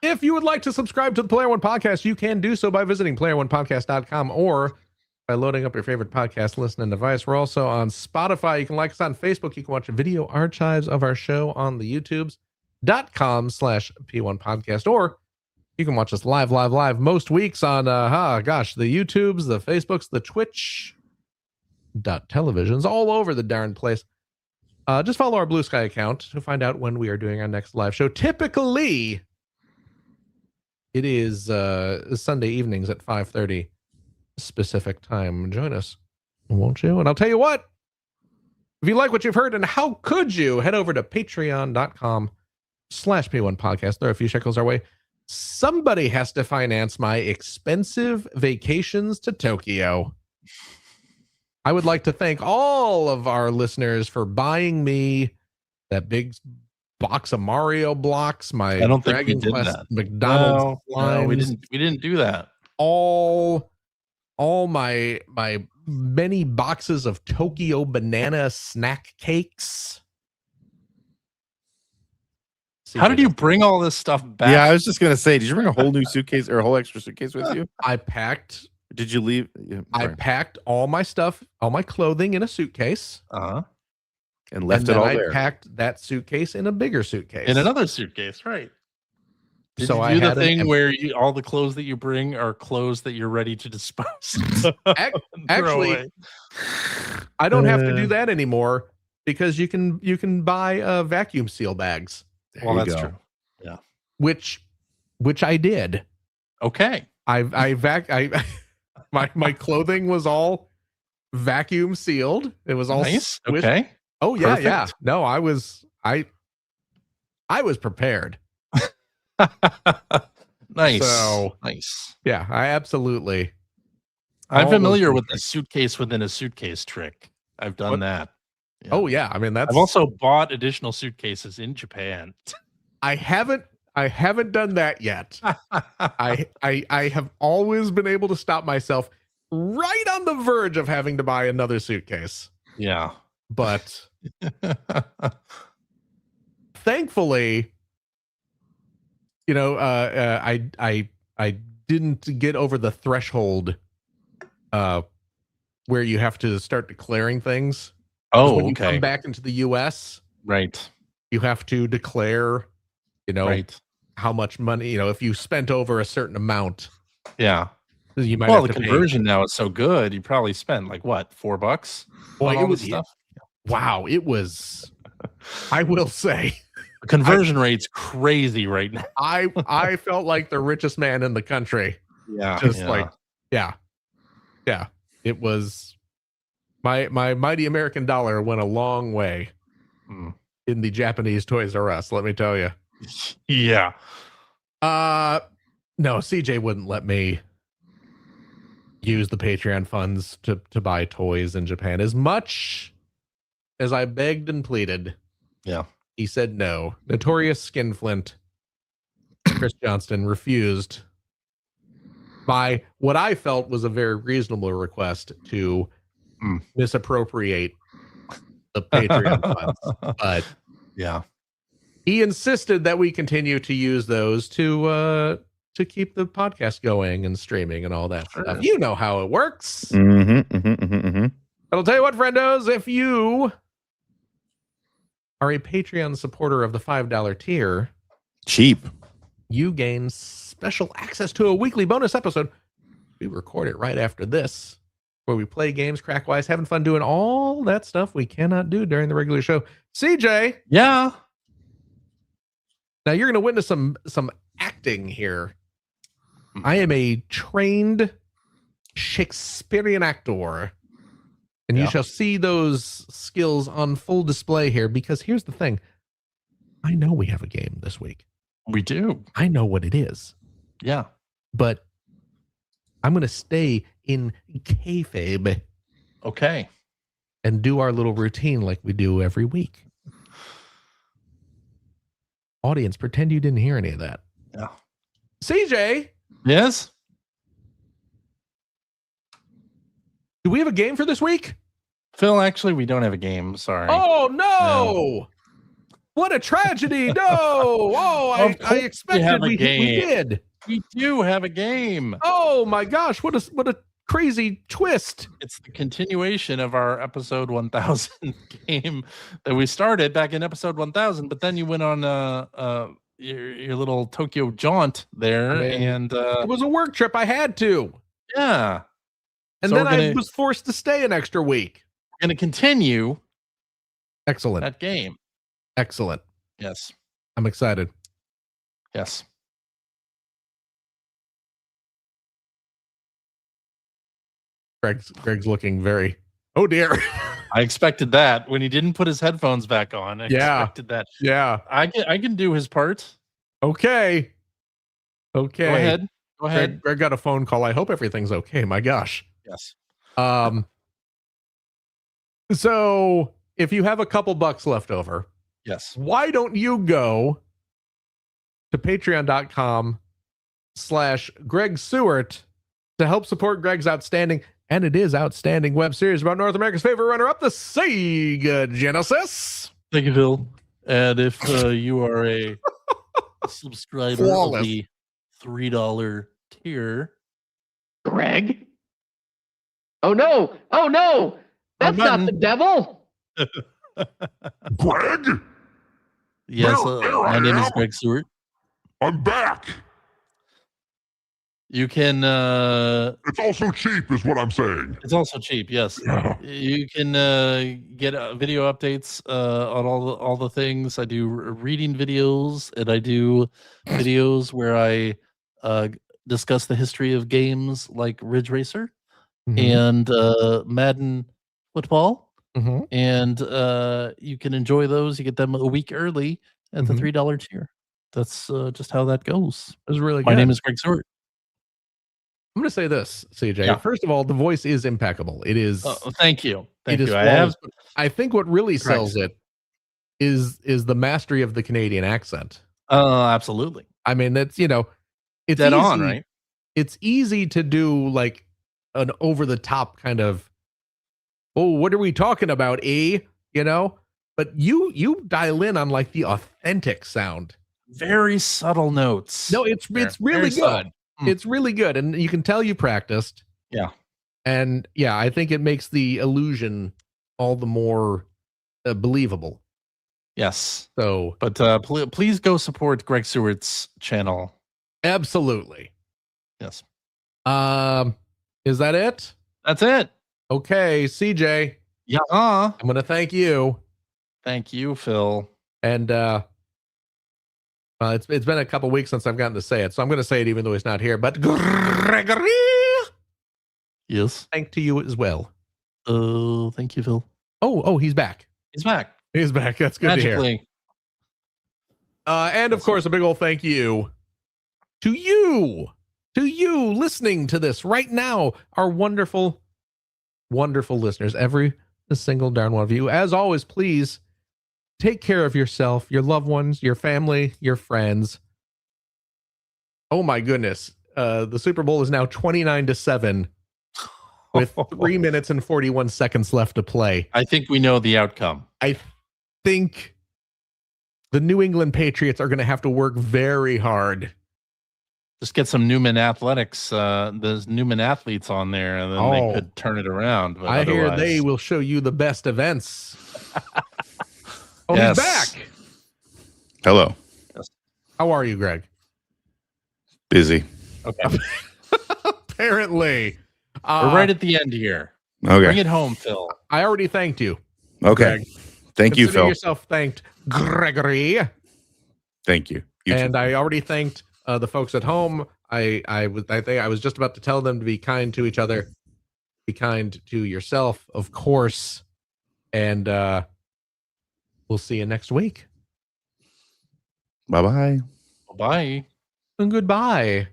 If you would like to subscribe to the Player One Podcast, you can do so by visiting player1podcast.com or by loading up your favorite podcast listening device. We're also on Spotify. You can like us on Facebook. You can watch video archives of our show on the YouTubes.com/P1 Podcast, or you can watch us live most weeks on the YouTubes, the Facebooks, the Twitch televisions, all over the darn place. Just follow our Blue Sky account to find out when we are doing our next live show. Typically, it is Sunday evenings at 5:30 specific time. Join us, won't you? And I'll tell you what, if you like what you've heard, and how could you, head over to patreon.com/P1 Podcast. There are a few shekels our way. Somebody has to finance my expensive vacations to Tokyo. I would like to thank all of our listeners for buying me that big box of Mario blocks, my I don't think we Dragon did Quest that. McDonald's No, we lines, didn't do that. all my many boxes of Tokyo banana snack cakes. How did you bring all this stuff back? Yeah, I was just gonna say, did you bring a whole new suitcase or a whole extra suitcase with you? I packed Did you leave? Yeah, I sorry. packed all my stuff, all my clothing in a suitcase. Uh-huh. And left and it then all I there. packed that suitcase in a bigger suitcase. In another suitcase, right? Did So you I do the had an thing em- where all the clothes that you bring are clothes that you're ready to dispose? and throw actually, away? I don't have to do that anymore because you can buy vacuum seal bags, There Well, you that's go. true. which I did. Okay. My clothing was all vacuum sealed. It was all Nice. with- Okay. Oh yeah, Perfect. yeah. No, I was prepared. Nice. So- nice. Yeah, I absolutely. I'm all familiar those with the suitcase within a suitcase trick. I've done What? that. Yeah. Oh yeah, I mean that's. I've also bought additional suitcases in Japan. I haven't done that yet. I have always been able to stop myself right on the verge of having to buy another suitcase. Yeah. But thankfully, I didn't get over the threshold where you have to start declaring things. 'Cause Oh, when you okay. come back into the US, Right. you have to declare, Right. how much money, if you spent over a certain amount, Yeah. you might Well, have the to pay. conversion now is so good. You probably spent like what, $4? Boy, on it all was this stuff. wow. It was, I will say, The conversion rate's crazy right now. I felt like the richest man in the country. Yeah. Just like, yeah. It was my mighty American dollar went a long way Hmm. in the Japanese Toys R Us. Let me tell you. Yeah. No, CJ wouldn't let me use the Patreon funds to buy toys in Japan as much as I begged and pleaded, Yeah. he said no. Notorious Skinflint, Chris Johnston, refused by what I felt was a very reasonable request to misappropriate the Patreon funds. But yeah, he insisted that we continue to use those to keep the podcast going and streaming and all that stuff. You know how it works. But I'll tell you what, friendos, if you are a Patreon supporter of the $5 tier, cheap, you gain special access to a weekly bonus episode. We record it right after this, where we play games, crack-wise, having fun doing all that stuff we cannot do during the regular show. CJ, yeah. now you're going to witness some acting here. I am a trained Shakespearean actor, and you shall see those skills on full display here, because here's the thing. I know we have a game this week. We do. I know what it is. Yeah. But I'm going to stay in kayfabe. Okay. And do our little routine like we do every week. Audience, pretend you didn't hear any of that. Yeah. CJ? Yes? Do we have a game for this week? Phil, actually, we don't have a game. Sorry. Oh, no! What a tragedy! No! Oh, I expected we did. We do have a game. Oh my gosh! What a crazy twist! It's the continuation of our episode 1000 game that we started back in episode 1000. But then you went on your little Tokyo jaunt there, and it was a work trip. I had to. Yeah. And so then I was forced to stay an extra week. We're going to continue. Excellent. That game. Excellent. Yes. I'm excited. Yes. Greg's looking very, oh dear. I expected that when he didn't put his headphones back on. I expected that. Yeah. I can do his part. Okay. Go ahead. Greg got a phone call. I hope everything's okay. My gosh. Yes. So if you have a couple bucks left over, yes, why don't you go to patreon.com/Greg Seward to help support Greg's outstanding, and it is outstanding, web series about North America's favorite runner-up, the Sega Genesis. Thank you, Phil. And if you are a subscriber of the $3 tier, Greg? Oh no! Oh no! That's not the devil! Greg? Yes, my name is Greg Seward. I'm back. You can it's also cheap is what I'm saying. It's also cheap, yes. Yeah. You can get video updates on all the things. I do reading videos, and I do videos where I discuss the history of games like Ridge Racer and Madden Football. And you can enjoy those. You get them a week early at the $3 tier. That's just how that goes. It was really good. My name is Greg Seward. I'm going to say this, CJ. Yeah. First of all, the voice is impeccable. It is. Thank you. Thank you. I think what really sells it is the mastery of the Canadian accent. Absolutely. I mean, that's, it's dead easy, on, right? It's easy to do like an over the top kind of, oh, what are we talking about? But you dial in on like the authentic sound. Very subtle notes. No, it's really good. It's really good, and you can tell you practiced. Yeah. And yeah, I think it makes the illusion all the more believable. Yes. So, but please go support Greg Seward's channel. Absolutely. Yes. Is that it? That's it. Okay, CJ. Yeah. I'm gonna thank you. Thank you, Phil. And it's been a couple weeks since I've gotten to say it, so I'm gonna say it even though he's not here. But Gregory, yes, thank to you as well. Thank you, Phil. Oh, he's back. He's back. He's back. That's good Magically. to hear. And of course, a big old thank you to you listening to this right now, our wonderful, wonderful listeners. Every a single darn one of you. As always, please take care of yourself, your loved ones, your family, your friends. Oh my goodness. The Super Bowl is now 29-7 with 3 minutes and 41 seconds left to play. I think we know the outcome. I think the New England Patriots are going to have to work very hard. Just get some Newman Athletics, those Newman athletes on there, and then they could turn it around. But I hear they otherwise- will show you the best events. Oh, Yes. he's back. Hello. How are you, Greg? Busy. Okay. Apparently. We're right at the end here. Okay. Bring it home, Phil. I already thanked you. Okay. Greg. Thank you, Consider Phil. yourself thanked, Gregory. Thank you. You And too. I already thanked the folks at home. I think I was just about to tell them to be kind to each other. Be kind to yourself, of course. And we'll see you next week. Bye-bye. Bye. And goodbye.